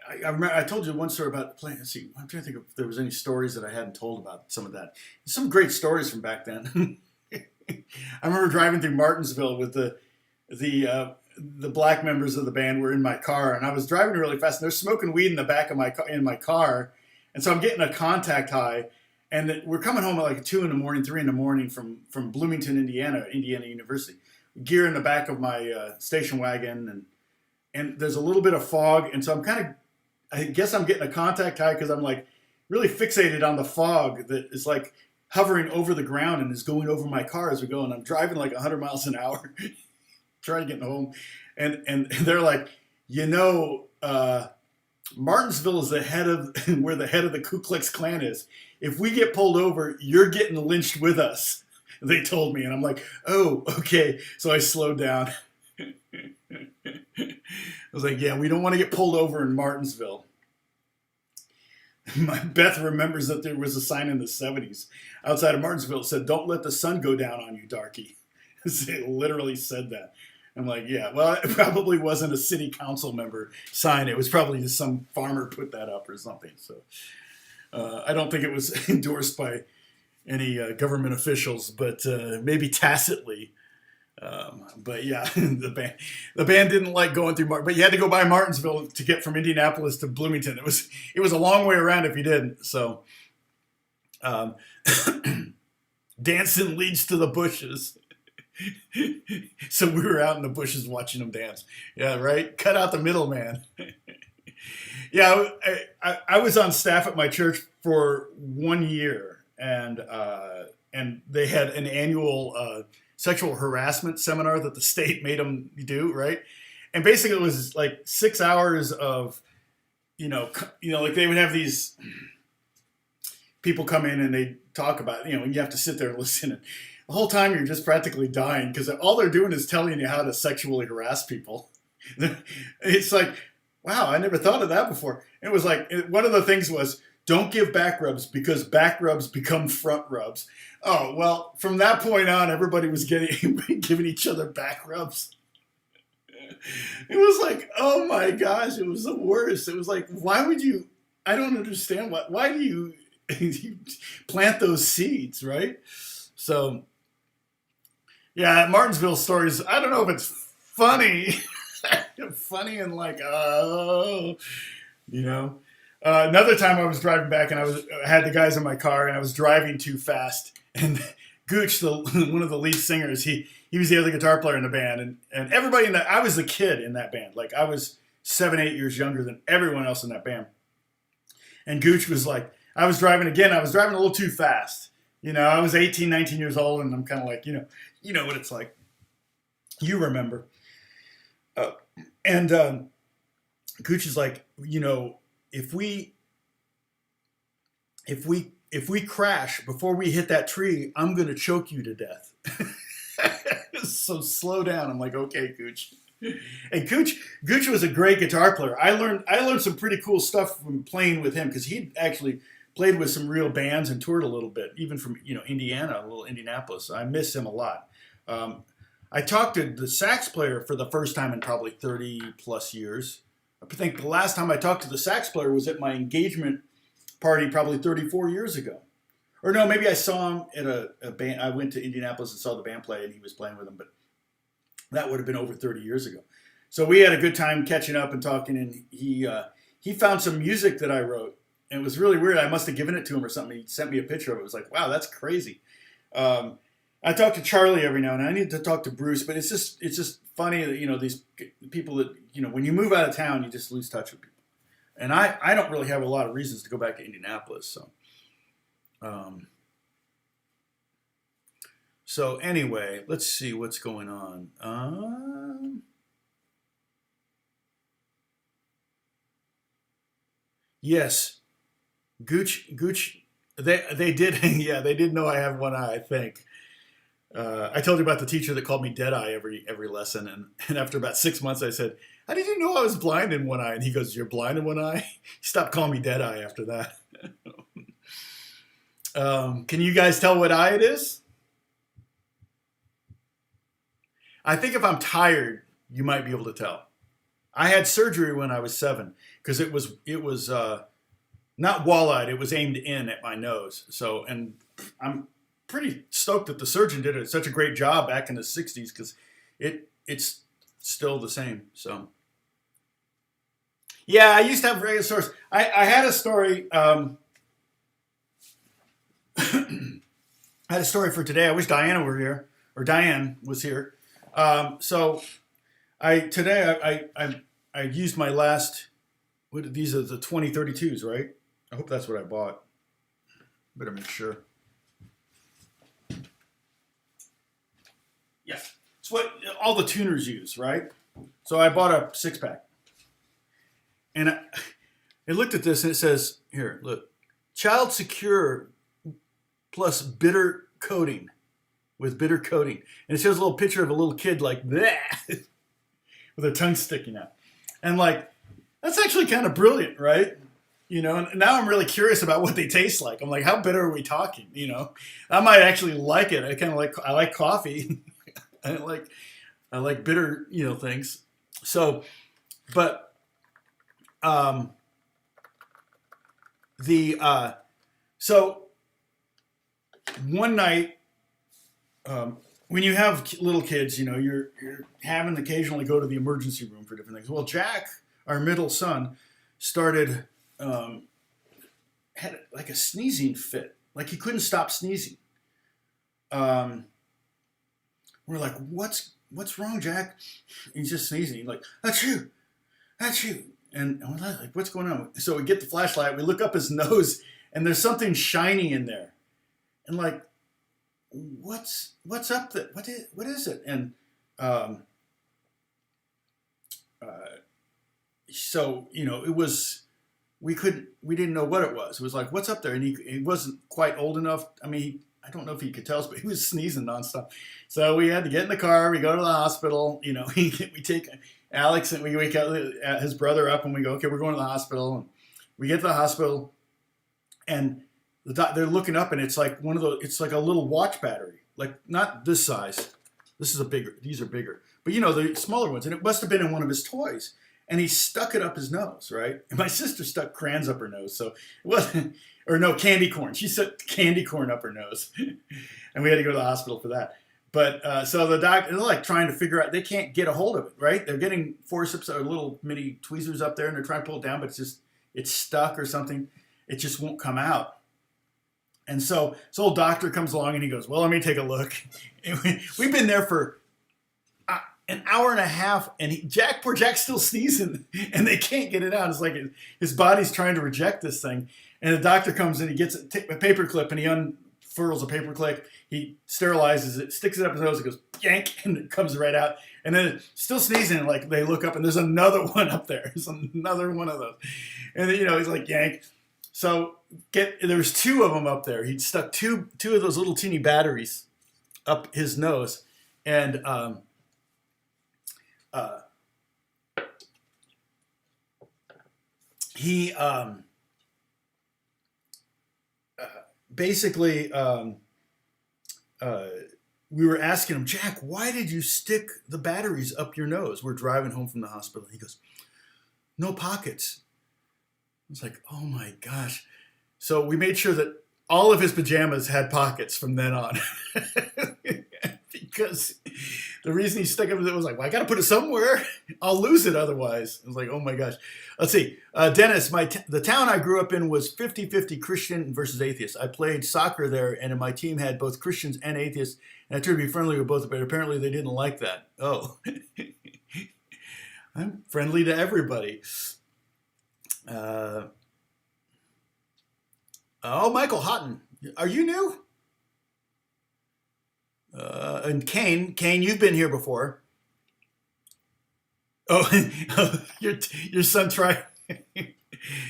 remember I told you one story about playing. Let's see, I'm trying to think if there was any stories that I hadn't told about some of that. Some great stories from back then. I remember driving through Martinsville with the black members of the band were in my car, and I was driving really fast, and they're smoking weed in the back of my car, and so I'm getting a contact high, and we're coming home at like 2 a.m, 3 a.m. from Bloomington, Indiana University. Gear in the back of my station wagon, and there's a little bit of fog, and so I guess I'm getting a contact high because I'm like really fixated on the fog that is like hovering over the ground and is going over my car as we go, and I'm driving like 100 miles an hour. Trying to get home, and they're like, Martinsville is the head of where the head of the Ku Klux Klan is. If we get pulled over, you're getting lynched with us. They told me, and I'm like, oh, okay. So I slowed down. I was like, yeah, we don't want to get pulled over in Martinsville. Beth remembers that there was a sign in the 70s outside of Martinsville that said, "Don't let the sun go down on you, darky." It literally said that. I'm like, yeah, well, it probably wasn't a city council member sign. It was probably just some farmer put that up or something. So I don't think it was endorsed by any government officials, but maybe tacitly. But yeah, the band didn't like going through but you had to go by Martinsville to get from Indianapolis to Bloomington. It was a long way around if you didn't. So dancing leads to the bushes. So we were out in the bushes watching them dance. Yeah, right? Cut out the middleman. Yeah, I was on staff at my church for 1 year, and they had an annual sexual harassment seminar that the state made them do, right? And basically it was like 6 hours of, like they would have these people come in and they talk about, and you have to sit there and listen. And the whole time you're just practically dying because all they're doing is telling you how to sexually harass people. It's like, wow, I never thought of that before. It was like, one of the things was, don't give back rubs because back rubs become front rubs. Oh, well, from that point on, everybody was giving each other back rubs. It was like, oh my gosh, it was the worst. It was like, why would you, I don't understand, why do you plant those seeds, right? So, yeah, Martinsville stories, I don't know if it's funny. Funny and like, oh, another time I was driving back and I had the guys in my car and I was driving too fast. And Gooch, one of the lead singers, he was the other guitar player in the band. And everybody I was the kid in that band. Like I was 7, 8 years younger than everyone else in that band. And Gooch was like, I was driving a little too fast. I was 18, 19 years old and I'm kind of like, you know what it's like. You remember. And Gooch is like, if we crash before we hit that tree, I'm gonna choke you to death. So slow down. I'm like, okay, Gooch. And Gooch was a great guitar player. I learned some pretty cool stuff from playing with him because he actually played with some real bands and toured a little bit, even from Indiana, a little Indianapolis. I miss him a lot. I talked to the sax player for the first time in probably 30 plus years. I think the last time I talked to the sax player was at my engagement party probably 34 years ago. Or no, maybe I saw him at a band. I went to Indianapolis and saw the band play and he was playing with them, but that would have been over 30 years ago. So we had a good time catching up and talking, and he found some music that I wrote. And it was really weird. I must have given it to him or something. He sent me a picture of it. It was like, wow, that's crazy. I talk to Charlie every now and then. I need to talk to Bruce, but it's just funny that, these people that, when you move out of town, you just lose touch with people. And I don't really have a lot of reasons to go back to Indianapolis. So anyway, let's see what's going on. Yes, Gooch, they did, yeah, they did know I have one eye, I think. I told you about the teacher that called me Deadeye every lesson, and after about 6 months, I said, "How did you know I was blind in one eye?" And he goes, "You're blind in one eye?" He stopped calling me Deadeye after that. Can you guys tell what eye it is? I think if I'm tired, you might be able to tell. I had surgery when I was 7 because it was not wall-eyed; it was aimed in at my nose. So, and I'm pretty stoked that the surgeon did such a great job back in the 60s because it's still the same. So yeah, I used to have regular stories. I had a story. I had a story for today. I wish Diana were here, or Diane was here. So today I used my last. These are the 2032s, right? I hope that's what I bought. Better make sure. Yeah, it's what all the tuners use, right? So I bought a 6-pack. And I looked at this and it says, here, look, child secure plus bitter coating, with bitter coating. And it shows a little picture of a little kid like that with their tongue sticking out. And like, that's actually kind of brilliant, right? And now I'm really curious about what they taste like. I'm like, how bitter are we talking? I might actually like it. I like coffee. I like bitter, things. So, but so one night, when you have little kids, you're having to occasionally go to the emergency room for different things. Well, Jack, our middle son, started had like a sneezing fit, like he couldn't stop sneezing. We're like, what's wrong, Jack? He's just sneezing. He's like, that's you. And we're like, what's going on? So we get the flashlight, we look up his nose, and there's something shiny in there. And like, what's up there? What is it? And so, it was we didn't know what it was. It was like, what's up there? And he wasn't quite old enough. I mean, I don't know if he could tell us, but he was sneezing nonstop. So we had to get in the car. We go to the hospital. You know, we take Alex and we wake up his brother up and we go, okay, we're going to the hospital. And we get to the hospital and they're looking up and it's like it's like a little watch battery, like not this size. These are bigger, but you know, the smaller ones. And it must have been in one of his toys. And he stuck it up his nose, right? And my sister stuck crayons up her nose, so it wasn't, or no, candy corn. She stuck candy corn up her nose. And we had to go to the hospital for that. But so the doctor, they're like trying to figure out, they can't get a hold of it, right? They're getting forceps or little mini tweezers up there and they're trying to pull it down, but it's stuck or something. It just won't come out. And so this old doctor comes along and he goes, well, let me take a look. And we've been there for an hour and a half, and poor Jack's still sneezing, and they can't get it out. It's like his body's trying to reject this thing. And the doctor comes in, he gets a paper clip, and he unfurls a paper clip. He sterilizes it, sticks it up his nose, and goes, yank, and it comes right out. And then still sneezing, and like they look up, and there's another one up there. There's another one of those. And then, you know, he's like, yank. So there was two of them up there. He'd stuck two of those little teeny batteries up his nose, and he basically we were asking him, Jack, why did you stick the batteries up your nose? We're driving home from the hospital. He goes, no pockets. I was like, oh my gosh. So we made sure that all of his pajamas had pockets from then on. Because the reason he stuck it was like, well, I got to put it somewhere. I'll lose it otherwise. I was like, oh my gosh. Let's see. Dennis, the town I grew up in was 50-50 Christian versus atheist. I played soccer there, and my team had both Christians and atheists, and I tried to be friendly with both, but apparently they didn't like that. Oh. I'm friendly to everybody. Michael Houghton. Are you new? And Kane, you've been here before. Oh, your son tried.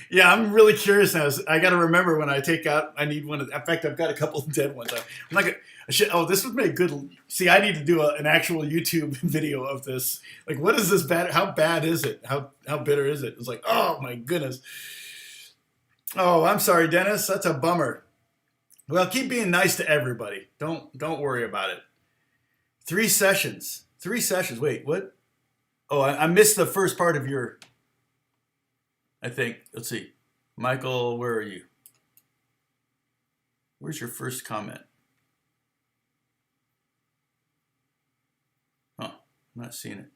Yeah, I'm really curious now. I got to remember when I take out. I need one. In fact, I've got a couple of dead ones. I'm like, this would make good. See, I need to do an actual YouTube video of this. Like, what is this bad? How bad is it? How bitter is it? It's like, oh my goodness. Oh, I'm sorry, Dennis. That's a bummer. Well, keep being nice to everybody. Don't worry about it. 3 sessions. Wait, what? Oh, I missed the first part of your, I think. Let's see. Michael, where are you? Where's your first comment? Oh, I'm not seeing it.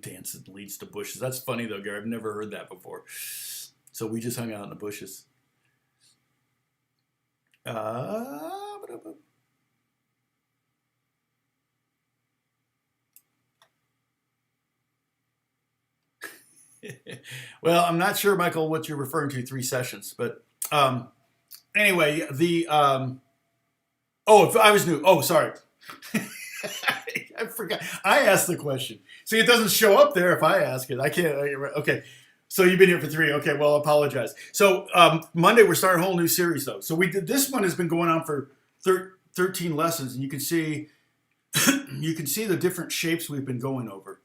Dancing leads to bushes. That's funny though, Gary. I've never heard that before. So we just hung out in the bushes. Well, I'm not sure, Michael, what you're referring to, 3 sessions, but anyway, if I was new. Oh, sorry. I forgot. I asked the question. See, it doesn't show up there if I ask it. I can't. Okay. So you've been here for 3. Okay. Well, I apologize. So Monday we're starting a whole new series though. So this one has been going on for 13 lessons, and you can see the different shapes we've been going over.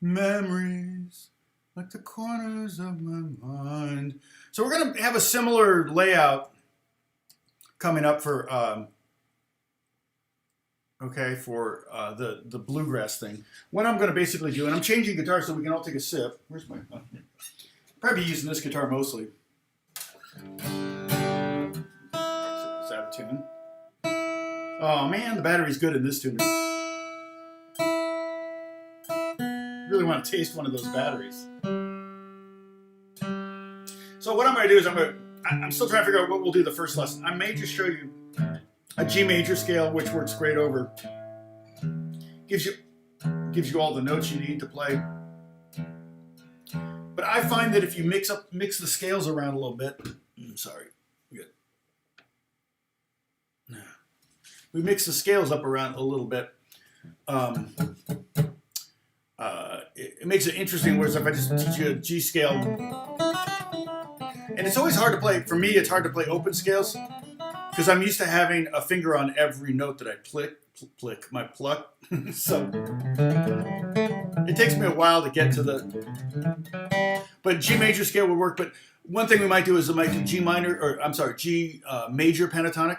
Memories like the corners of my mind. So we're gonna have a similar layout coming up for. For the bluegrass thing. What I'm going to basically do, and I'm changing guitars so we can all take a sip. Where's my phone? Probably using this guitar mostly. Is that a tune? Oh man, the battery's good in this tune. Really want to taste one of those batteries. So what I'm going to do is I'm still trying to figure out what we'll do the first lesson. I may just show you a G major scale, which works great over. Gives you all the notes you need to play. But I find that if you mix the scales around a little bit, we mix the scales up around a little bit, It makes it interesting. Whereas if I just teach you a G scale, and it's always hard to play. For me, it's hard to play open scales because I'm used to having a finger on every note that I pluck. So it takes me a while to get to the. But G major scale would work. But one thing we might do is we might do G minor, or I'm sorry, G major pentatonic.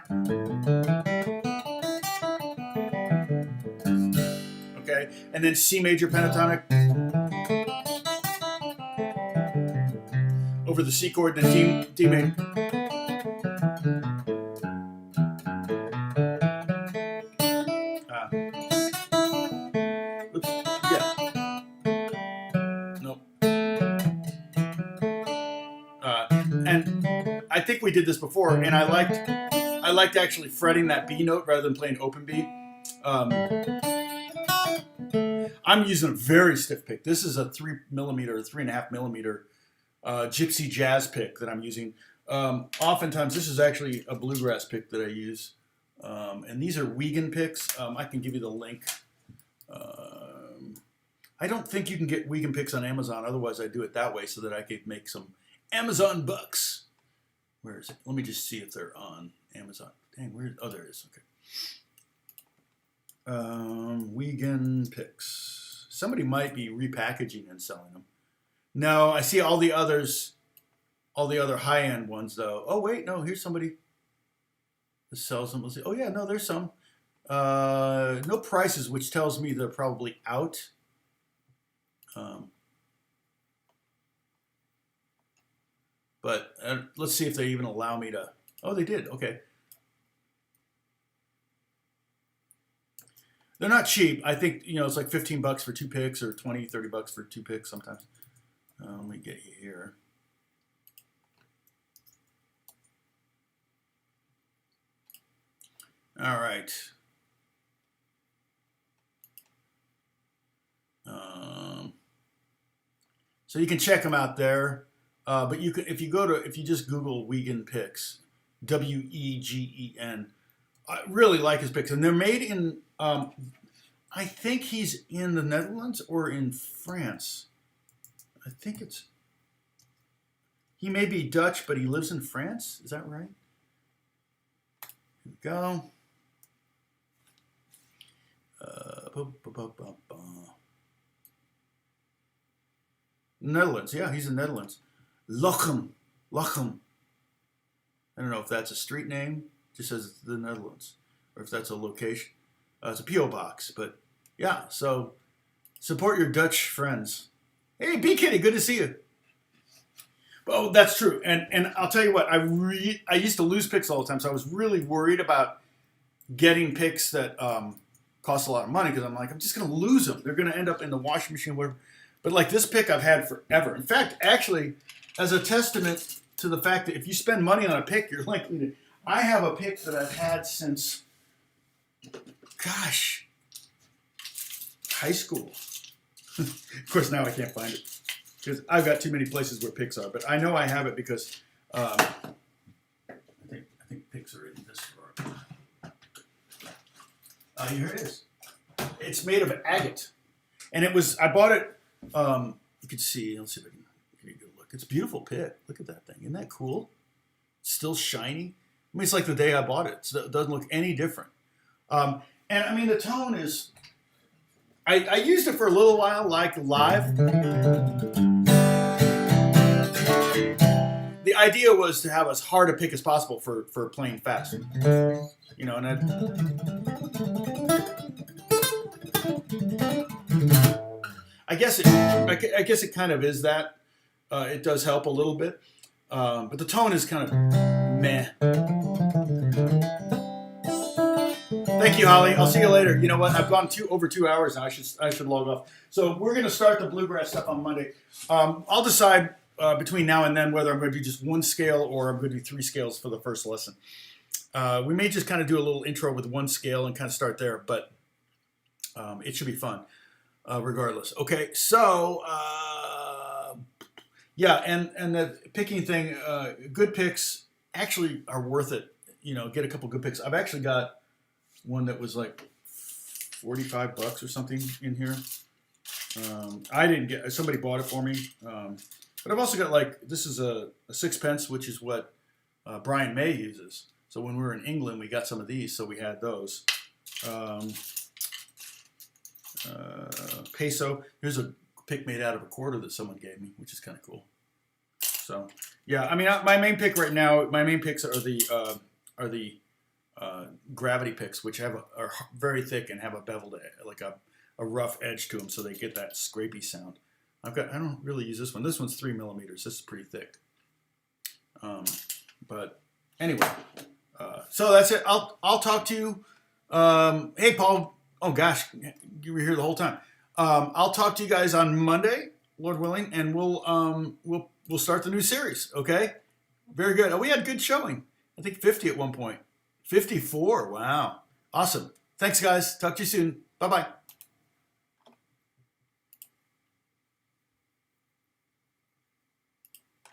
Okay, and then C major pentatonic over the C chord, then D major. Oops, yeah, nope. And I think we did this before, and I liked actually fretting that B note rather than playing open B. I'm using a very stiff pick. This is a 3.5 millimeter gypsy jazz pick that I'm using. Oftentimes, this is actually a bluegrass pick that I use. And these are Wiegand picks. I can give you the link. I don't think you can get Wiegand picks on Amazon. Otherwise, I do it that way so that I could make some Amazon bucks. Where is it? Let me just see if they're on Amazon. Dang, where? Oh, there it is. Okay. Wiegand picks. Somebody might be repackaging and selling them. No, I see all the others, all the other high-end ones though. Oh wait, no, here's somebody that sells them. Let's see. Oh yeah, no, there's some. No prices, which tells me they're probably out. But let's see if they even allow me to. Oh, they did. Okay. They're not cheap. I think, it's like $15 for 2 picks or $20, $30 for 2 picks sometimes. Let me get you here. All right. So you can check them out there. But you can, if you just Google Wiegand picks, Wegen. I really like his picks, and they're made in. I think he's in the Netherlands or in France. I think he may be Dutch, but he lives in France. Is that right? Here we go. Netherlands. Yeah, he's in Netherlands. Lochem. I don't know if that's a street name. It just says the Netherlands, or if that's a location. It's a P.O. box, but yeah. So support your Dutch friends. Hey, B Kitty, good to see you. Oh, that's true. And I'll tell you what, I used to lose picks all the time, so I was really worried about getting picks that cost a lot of money because I'm like, I'm just going to lose them. They're going to end up in the washing machine, whatever. But like this pick I've had forever. In fact, actually, as a testament to the fact that if you spend money on a pick, you're likely to. I have a pick that I've had since, gosh, high school. Of course, now I can't find it because I've got too many places where picks are. But I know I have it because I think picks are in this drawer. Here it is. It's made of agate, and I bought it. You can see. Let's see if I can give you a good look. It's a beautiful pick. Look at that thing. Isn't that cool? It's still shiny. I mean, it's like the day I bought it. It doesn't look any different. And I mean, the tone is. I used it for a little while, like live. The idea was to have as hard a pick as possible for playing fast. And I guess it kind of is that. It does help a little bit, but the tone is kind of meh. Thank you, Holly. I'll see you later. You know what? I've gone over 2 hours now. I should log off. So we're going to start the bluegrass stuff on Monday. I'll decide between now and then whether I'm going to do just 1 scale or I'm going to do 3 scales for the first lesson. We may just kind of do a little intro with 1 scale and kind of start there, but it should be fun regardless. Okay, so yeah, and the picking thing, good picks actually are worth it. Get a couple good picks. I've actually got one that was like $45 or something in here. I didn't get. Somebody bought it for me. But I've also got like this is a sixpence, which is what Brian May uses. So when we were in England, we got some of these, so we had those. Peso. Here's a pick made out of a quarter that someone gave me, which is kind of cool. So yeah, I mean, my main pick right now, my main picks are the gravity picks, which are very thick and have a beveled, like a rough edge to them, so they get that scrapey sound. I don't really use this one. This one's 3 millimeters. This is pretty thick. But anyway, so that's it. I'll talk to you. Hey, Paul. Oh gosh, you were here the whole time. I'll talk to you guys on Monday, Lord willing, and we'll start the new series. Okay, very good. Oh, we had good showing. I think 50 at one point. 54. Wow, awesome. Thanks, guys. Talk to you soon. Bye bye.